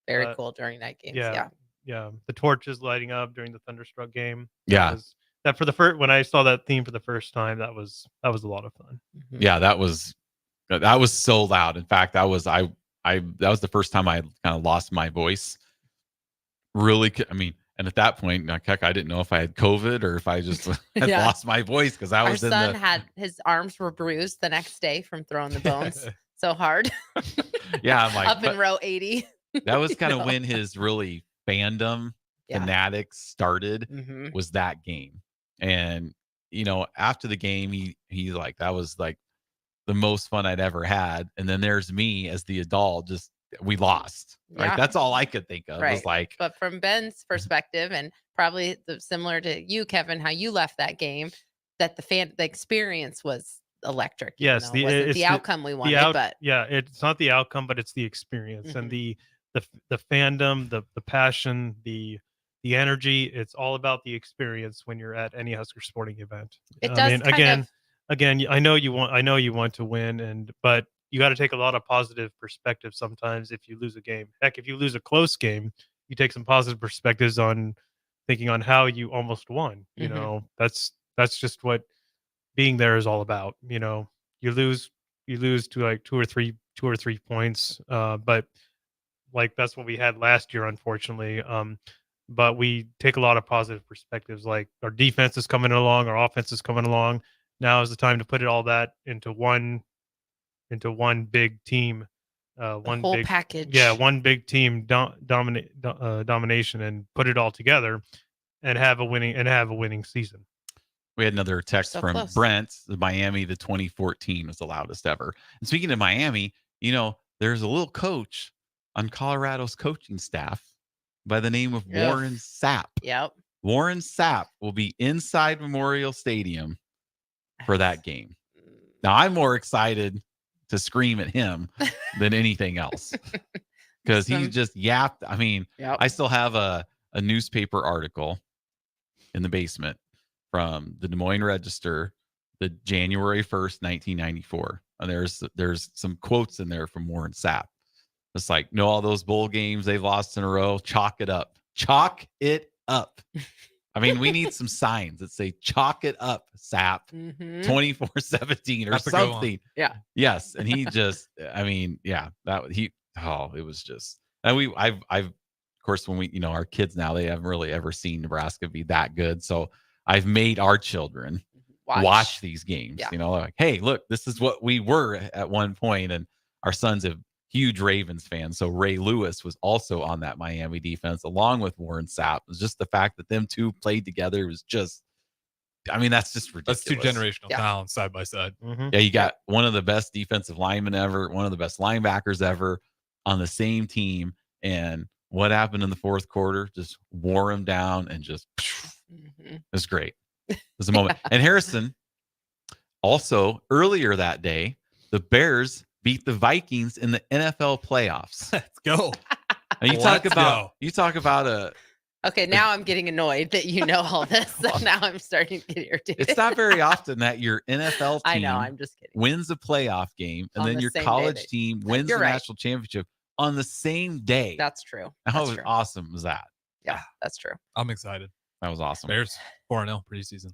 Very cool during night games. Yeah. The torches lighting up during the Thunderstruck game. Yeah. That for the first, when I saw that theme for the first time, that was a lot of fun. Yeah, that was so loud. In fact, that was the first time I kind of lost my voice. Really, I mean, and at that point, heck, I didn't know if I had COVID or if I just had lost my voice because I was Our son had his arms were bruised the next day from throwing the bones so hard. Yeah, I'm like up in row 80. That was kind of when his really fandom Fanatics started. Was that game. And after the game, he's like, that was like the most fun I'd ever had. And then there's me as the adult, just we lost. Right. Yeah. That's all I could think of. Was like, but from Ben's perspective, and probably similar to you, Kevin, how you left that game, that the experience was electric. Yes, the outcome we wanted, but it's not the outcome, but it's the experience and the fandom, the passion, the energy. It's all about the experience when you're at any Husker sporting event. It does again, I know you want to win, but you got to take a lot of positive perspective sometimes if you lose a game. Heck, if you lose a close game, you take some positive perspectives on thinking on how you almost won. You know, that's just what being there is all about. You lose to like two or three points, but like that's what we had last year, unfortunately. But we take a lot of positive perspectives. Like our defense is coming along, our offense is coming along. Now is the time to put it all that into one big team, one whole big package. Yeah, one big team domination, and put it all together, and have a winning season. We had another text from close. Brent. The Miami, the 2014 was the loudest ever. And speaking of Miami, there's a little coach on Colorado's coaching staff by the name of Warren Sapp. Yep. Warren Sapp will be inside Memorial Stadium for that game. Now, I'm more excited to scream at him than anything else because he just yapped. I mean, I still have a newspaper article in the basement from the Des Moines Register, the January 1st, 1994. And there's some quotes in there from Warren Sapp. It's like, all those bowl games they've lost in a row, chalk it up. Chalk it up. I mean, we need some signs that say chalk it up, Sapp, 24/17 or something. Yeah. Yes. And he just, I mean, yeah, it was just, and I've of course, when we, our kids now, they haven't really ever seen Nebraska be that good. So I've made our children watch these games, like, hey, look, this is what we were at one point. And our son's a huge Ravens fan. So Ray Lewis was also on that Miami defense along with Warren Sapp. It was just the fact that them two played together was just, I mean, that's just ridiculous. That's two generational talents side by side. Yeah, you got one of the best defensive linemen ever, one of the best linebackers ever on the same team. And what happened in the fourth quarter? Just wore him down and just, it was great. It was a moment. And Harrison, also earlier that day, the Bears beat the Vikings in the NFL playoffs. Let's go. And you talk about a. Okay, now I'm getting annoyed that you know all this. So now I'm starting to get irritated. It's not very often that your NFL team I know, I'm just kidding. wins a playoff game and On then the your same day college team wins the You're right. national championship on the same day. That's true. How That's true. awesome was that? Yeah, that's true. I'm excited. That was awesome. Bears 4-0 preseason.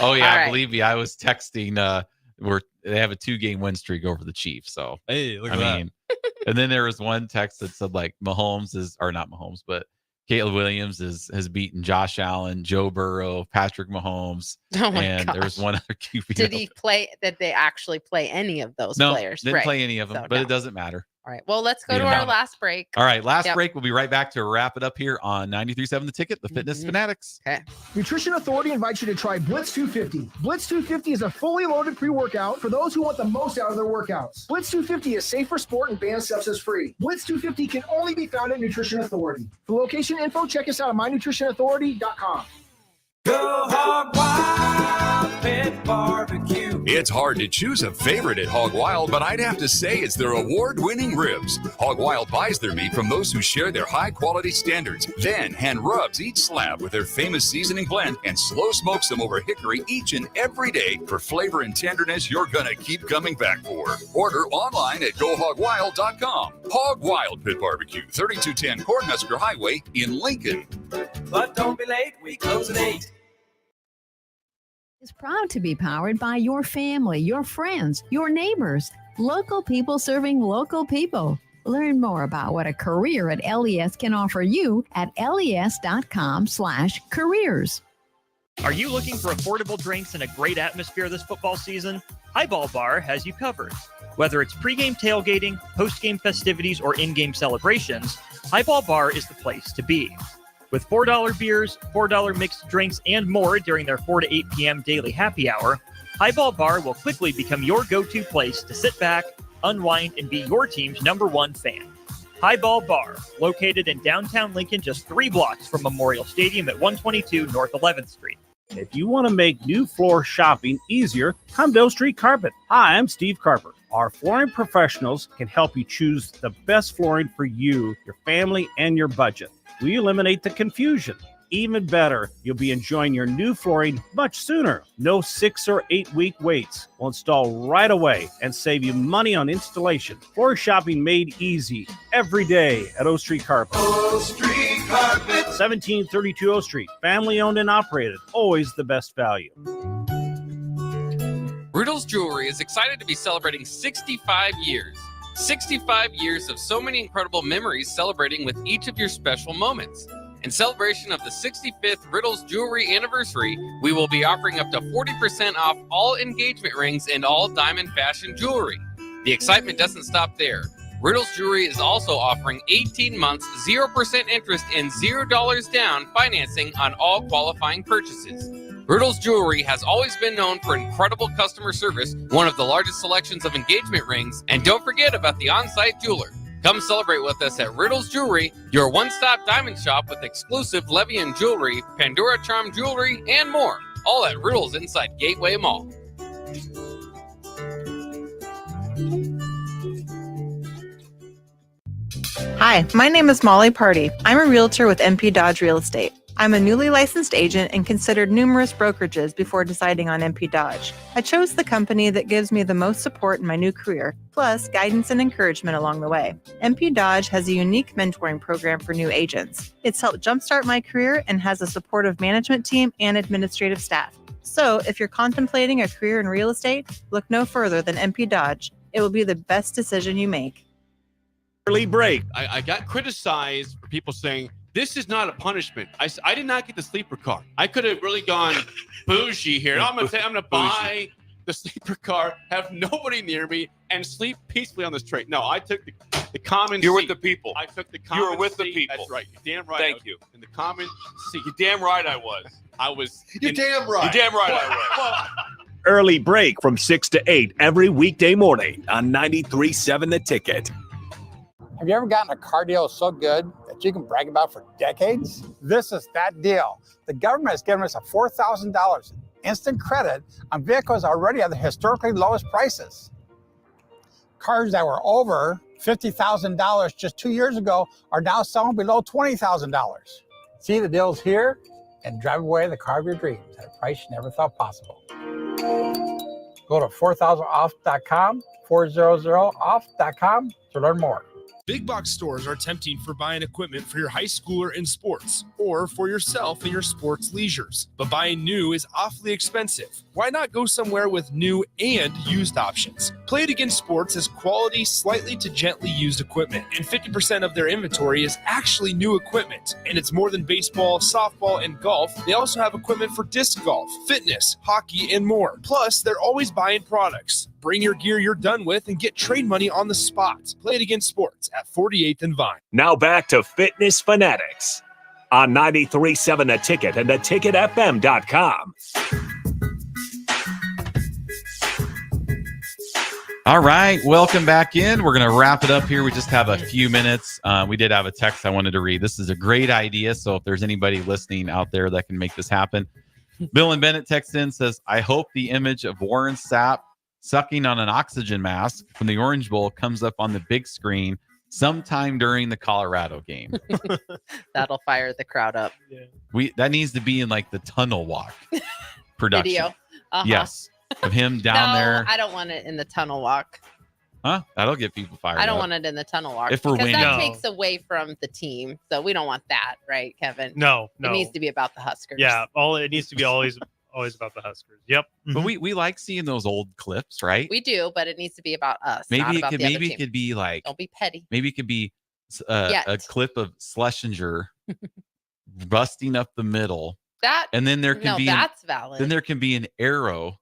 Oh yeah, All right. believe me, I was texting. They have a 2-game win streak over the Chiefs. So hey, look at that. And then there was one text that said like Mahomes is, or not Mahomes, but Caleb Williams has beaten Josh Allen, Joe Burrow, Patrick Mahomes, Oh my and there was gosh. one other QB. Did he play? Did they actually play any of those No, players? didn't Right. play any of them, So, but no. it doesn't matter. All right. Well, let's go Yeah. to our last break. All right, last Yep. break. We'll be right back to wrap it up here on 93.7 The Ticket, the Fitness Fanatics. Okay. Nutrition Authority invites you to try Blitz 250. Blitz 250 is a fully loaded pre-workout for those who want the most out of their workouts. Blitz 250 is safe for sport and banned substance free. Blitz 250 can only be found at Nutrition Authority. For location info, check us out at mynutritionauthority.com. Go hog wild pit barbecue. It's hard to choose a favorite at Hog Wild, but I'd have to say it's their award-winning ribs. Hog Wild buys their meat from those who share their high-quality standards, then hand rubs each slab with their famous seasoning blend and slow smokes them over hickory each and every day for flavor and tenderness you're gonna keep coming back for. Order online at GoHogWild.com. Hog Wild Pit Barbecue, 3210 Cornhusker Highway in Lincoln. But don't be late, we close at 8. Is proud to be powered by your family, your friends, your neighbors, local people serving local people. Learn more about what a career at LES can offer you at les.com/careers. Are you looking for affordable drinks and a great atmosphere this football season? Highball Bar has you covered. Whether it's pregame tailgating, postgame festivities, or in-game celebrations, Highball Bar is the place to be. With $4 beers, $4 mixed drinks, and more during their 4 to 8 p.m. daily happy hour, Highball Bar will quickly become your go-to place to sit back, unwind, and be your team's #1 fan. Highball Bar, located in downtown Lincoln, just 3 blocks from Memorial Stadium at 122 North 11th Street. If you want to make new floor shopping easier, come to O Street Carpet. Hi, I'm Steve Carper. Our flooring professionals can help you choose the best flooring for you, your family, and your budget. We eliminate the confusion. Even better, you'll be enjoying your new flooring much sooner. No 6 or 8 week waits. We'll install right away and save you money on installation. Floor shopping made easy every day at O Street Carpet. O Street Carpet. 1732 O Street. Family owned and operated. Always the best value. Riddles Jewelry is excited to be celebrating 65 years. 65 years of so many incredible memories celebrating with each of your special moments. In celebration of the 65th Riddles Jewelry anniversary, we will be offering up to 40% off all engagement rings and all diamond fashion jewelry. The excitement doesn't stop there. Riddles Jewelry is also offering 18 months, 0% interest and $0 down financing on all qualifying purchases. Riddles Jewelry has always been known for incredible customer service, one of the largest selections of engagement rings, and don't forget about the on-site jeweler. Come celebrate with us at Riddles Jewelry, your one-stop diamond shop with exclusive Levian jewelry, Pandora Charm jewelry, and more. All at Riddles inside Gateway Mall. Hi, my name is Molly Party. I'm a realtor with MP Dodge Real Estate. I'm a newly licensed agent and considered numerous brokerages before deciding on MP Dodge. I chose the company that gives me the most support in my new career, plus guidance and encouragement along the way. MP Dodge has a unique mentoring program for new agents. It's helped jumpstart my career and has a supportive management team and administrative staff. So if you're contemplating a career in real estate, look no further than MP Dodge. It will be the best decision you make. Early break. I got criticized for people saying, this is not a punishment. I did not get the sleeper car. I could have really gone bougie here. I'm going to buy the sleeper car, have nobody near me, and sleep peacefully on this train. No, I took the common You're seat. with the people. I took the common You were with seat. the people. That's right. You're damn right. Thank you. In the common seat. You're damn right I was. I was. You're damn right. You're damn right I was. Early break from 6 to 8 every weekday morning on 93.7 The Ticket. Have you ever gotten a car deal so good that you can brag about for decades? This is that deal. The government has given us a $4,000 instant credit on vehicles already at the historically lowest prices. Cars that were over $50,000 just 2 years ago are now selling below $20,000. See the deals here and drive away the car of your dreams at a price you never thought possible. Go to 4000off.com, 400off.com to learn more. Big box stores are tempting for buying equipment for your high schooler in sports or for yourself in your sports leisures. But buying new is awfully expensive. Why not go somewhere with new and used options? Play It Again Sports has quality, slightly to gently used equipment, and 50% of their inventory is actually new equipment. And it's more than baseball, softball, and golf. They also have equipment for disc golf, fitness, hockey, and more. Plus, they're always buying products. Bring your gear you're done with and get trade money on the spot. Play It Again Sports at 48th and Vine. Now back to Fitness Fanatics on 93.7 The Ticket and theticketfm.com. All right, welcome back in. We're going to wrap it up here. We just have a few minutes. We did have a text I wanted to read. This is a great idea, so if there's anybody listening out there that can make this happen, Bill and Bennett text in, says, I hope the image of Warren Sapp sucking on an oxygen mask from the Orange Bowl comes up on the big screen sometime during the Colorado game. That'll fire the crowd up. That needs to be in like the tunnel walk production. Video. Uh-huh. Yes. Of him down No, there. I don't want it in the tunnel walk. Huh? That'll get people fired I don't up. want it in the tunnel walk If we're because winning. that No. takes away from the team. So we don't want that, right, Kevin? No. It needs to be about the Huskers. Yeah, it needs to be always about the Huskers. Yep. But we like seeing those old clips, right? We do, but it needs to be about us. not Maybe it about could the other maybe it team. could be like Don't be petty. maybe it could be Yet. a clip of Schlesinger busting up the middle. That And then there can no, be that's valid. Then there can be an arrow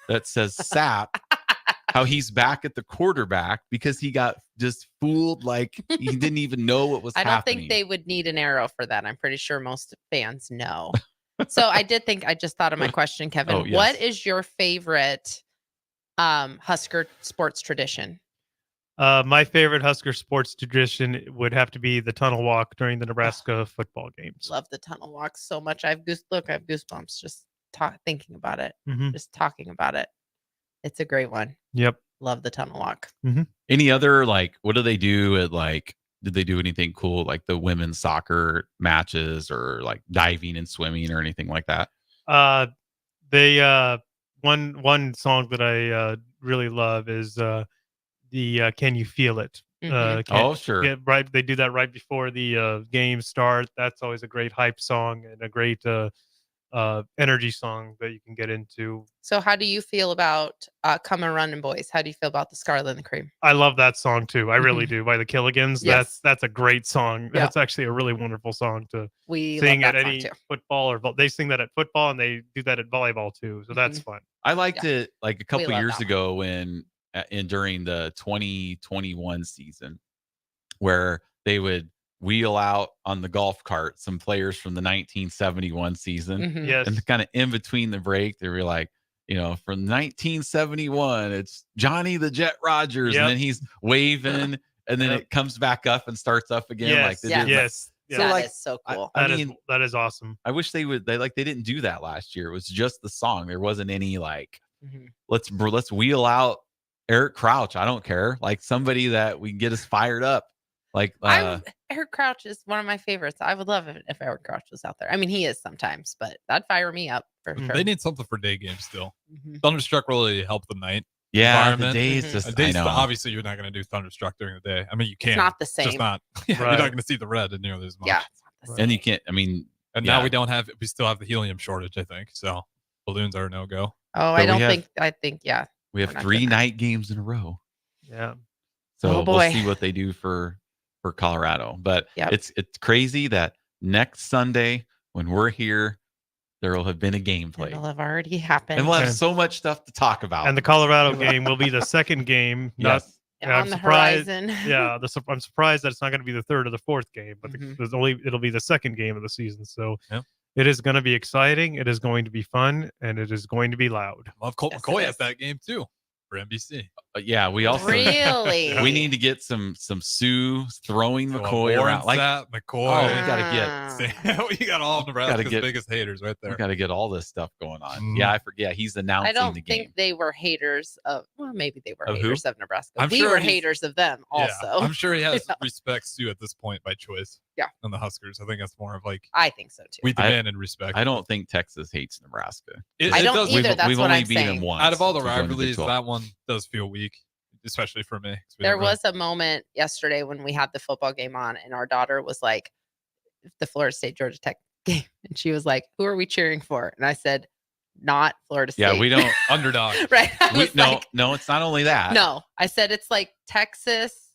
that says Sapp, how he's back at the quarterback because he got just fooled like he didn't even know what was I don't happening. think they would need an arrow for that. I'm pretty sure most fans know. So I just thought of my question, Kevin. Oh, yes. What is your favorite Husker sports tradition? My favorite Husker sports tradition would have to be the tunnel walk during the Nebraska football games. Love the tunnel walk so much. I have goosebumps just thinking about it. Mhm. Just talking about it. It's a great one. Yep. Love the tunnel walk. Any other what do they do at did they do anything cool like the women's soccer matches or like diving and swimming or anything like that? They one song that I really love is the Can You Feel It? Oh, sure. Right. They do that right before the game start. That's always a great hype song and a great energy song that you can get into. So how do you feel about Come and Running Boys? How do you feel about the Scarlet and the Cream? I love that song too. I really do. By the Killigans. Yes. That's a great song. Yeah. That's actually a really wonderful song to We sing love at that song any too. football or they sing that at football and they do that at volleyball too. So that's fun. I liked it like a couple love years that ago when during the 2021 season where they would wheel out on the golf cart some players from the 1971 season. Mhm. Yes. And kind of in between the break, they were like, from 1971, it's Johnny the Jet Rogers. Yep. And then he's waving and then it comes back up and starts up again. Yes. Like they did. Yes. So That like, is so cool. I That is mean, that is awesome. I wish they didn't do that last year. It was just the song. There wasn't any Mhm. let's wheel out Eric Crouch. I don't care. Like somebody that we can get us fired up. Like Eric Crouch is one of my favorites. I would love it if Eric Crouch was out there. I mean, he is sometimes, but that'd fire me up for sure. They need something for day games still. Mhm. Thunderstruck really helped the night. yeah, the environment. days Mhm. just A day's I know. obviously you're not going to do Thunderstruck during the day. I mean, you can. not the It's just same. not. Yeah, Right. You're not going to see the red nearly as much. Yeah. It's not the same. And you can't. I mean, And yeah. now we still have the helium shortage. I think so. Balloons are no go. Oh, So I don't we have- think. I think yeah. we have we're not 3 doing that. night games in a row. Yeah. So Oh, we'll boy. see what they do for Colorado. But Yep. it's crazy that next Sunday when we're here, there will have been a game played. It'll have already happened. And we'll have Okay. so much stuff to talk about. And the Colorado game will be the second game. Not Yes. yeah, I'm on the surprised- horizon. Yeah, I'm surprised that it's not going to be the third or the fourth game, but Mhm. it'll be the second game of the season. So Yep. it is going to be exciting. It is going to be fun, and it is going to be loud. Love Colt Yes, it McCoy is. at that game too for NBC. Yeah, we also Really? we need to get some Sue throwing So McCoy Warren around. Like, Sapp, oh, we McCoy. gotta get we got all of Nebraska's get- biggest haters right we there. got to get all this stuff going on. Mhm. Yeah, I forget. He's announcing I don't the think game. they were haters of. Well, maybe they were Of who? haters of Nebraska. I'm We sure were he's- haters of them Yeah, also. I'm sure he has Yeah. respect Sue at this point by choice. Yeah. On the Huskers, I think that's more of like I think so too. we demanded respect. I don't think Texas hates Nebraska. I don't does- either. That's we've what only I'm beat them saying. once. Out of all the since we're going to Big rivalries, 12. that one does feel weak, especially for me. 'cause we There don't really- was a moment yesterday when we had the football game on, and our daughter was like, the Florida State Georgia Tech game, and she was like, "Who are we cheering for?" And I said, "Not Florida State." Yeah, we don't. underdog. right? I was No, like, no, it's not only that. no. I said it's like Texas,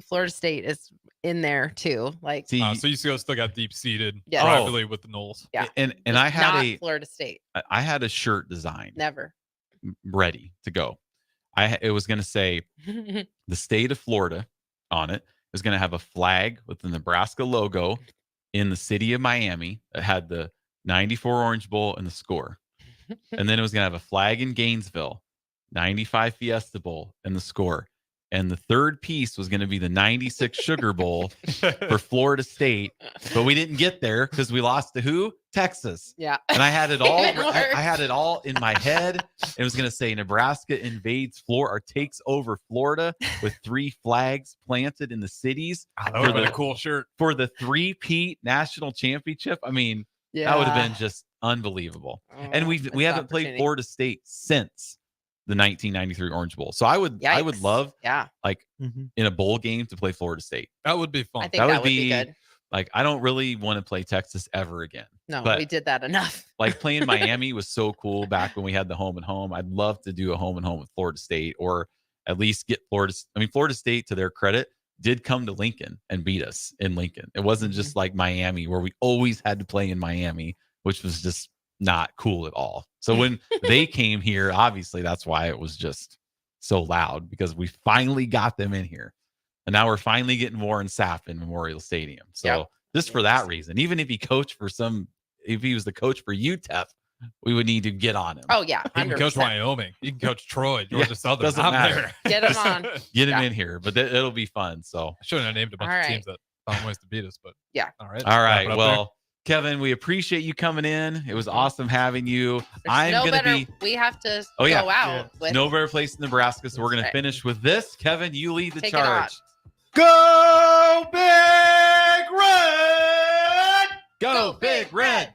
Florida State is in there too. Like, See, So you still got deep seated Yeah. rivalry with the Knowles. yeah, and just I had not a Florida State. I had a shirt designed Never. ready to go. It was going to say the state of Florida on it. It was going to have a flag with the Nebraska logo in the city of Miami that had the 94 Orange Bowl and the score. And then it was going to have a flag in Gainesville, 95 Fiesta Bowl and the score. And the third piece was going to be the 96 Sugar Bowl for Florida State. But we didn't get there because we lost to who? Texas. Yeah. And I had it all. Even worse. I had it all in my head. It was going to say Nebraska invades Florida or takes over Florida with 3 flags planted in the cities. That would have been a cool shirt. For the 3-peat national championship. I mean, that would have been just unbelievable. And we haven't played Florida State since the 1993 Orange Bowl. So I would love like in a bowl game to play Florida State. That would be fun. I think that would be good. Like, I don't really want to play Texas ever again. No, but we did that enough. like playing Miami was so cool back when we had the home and home. I'd love to do a home and home with Florida State, or at least get Florida State, to their credit, did come to Lincoln and beat us in Lincoln. It wasn't just like Miami where we always had to play in Miami, which was just not cool at all. So when they came here, obviously that's why it was just so loud, because we finally got them in here. And now we're finally getting Warren Sapp in Memorial Stadium. So just for that reason, even if he was the coach for UTEP, we would need to get on him. Oh yeah, 100%. You can coach Wyoming. You can coach Troy, Georgia Southern. Doesn't I'm matter. there. Get him on. Get him in here, but it'll be fun. So I shouldn't have named a bunch of teams that found ways to beat us, but yeah. All right. All right. Well, Kevin, we appreciate you coming in. It was awesome having you. We have to go out with no better place in Nebraska. So we're going to finish with this. Kevin, you lead the Take it on. charge. Go Big Red! Go Big Red!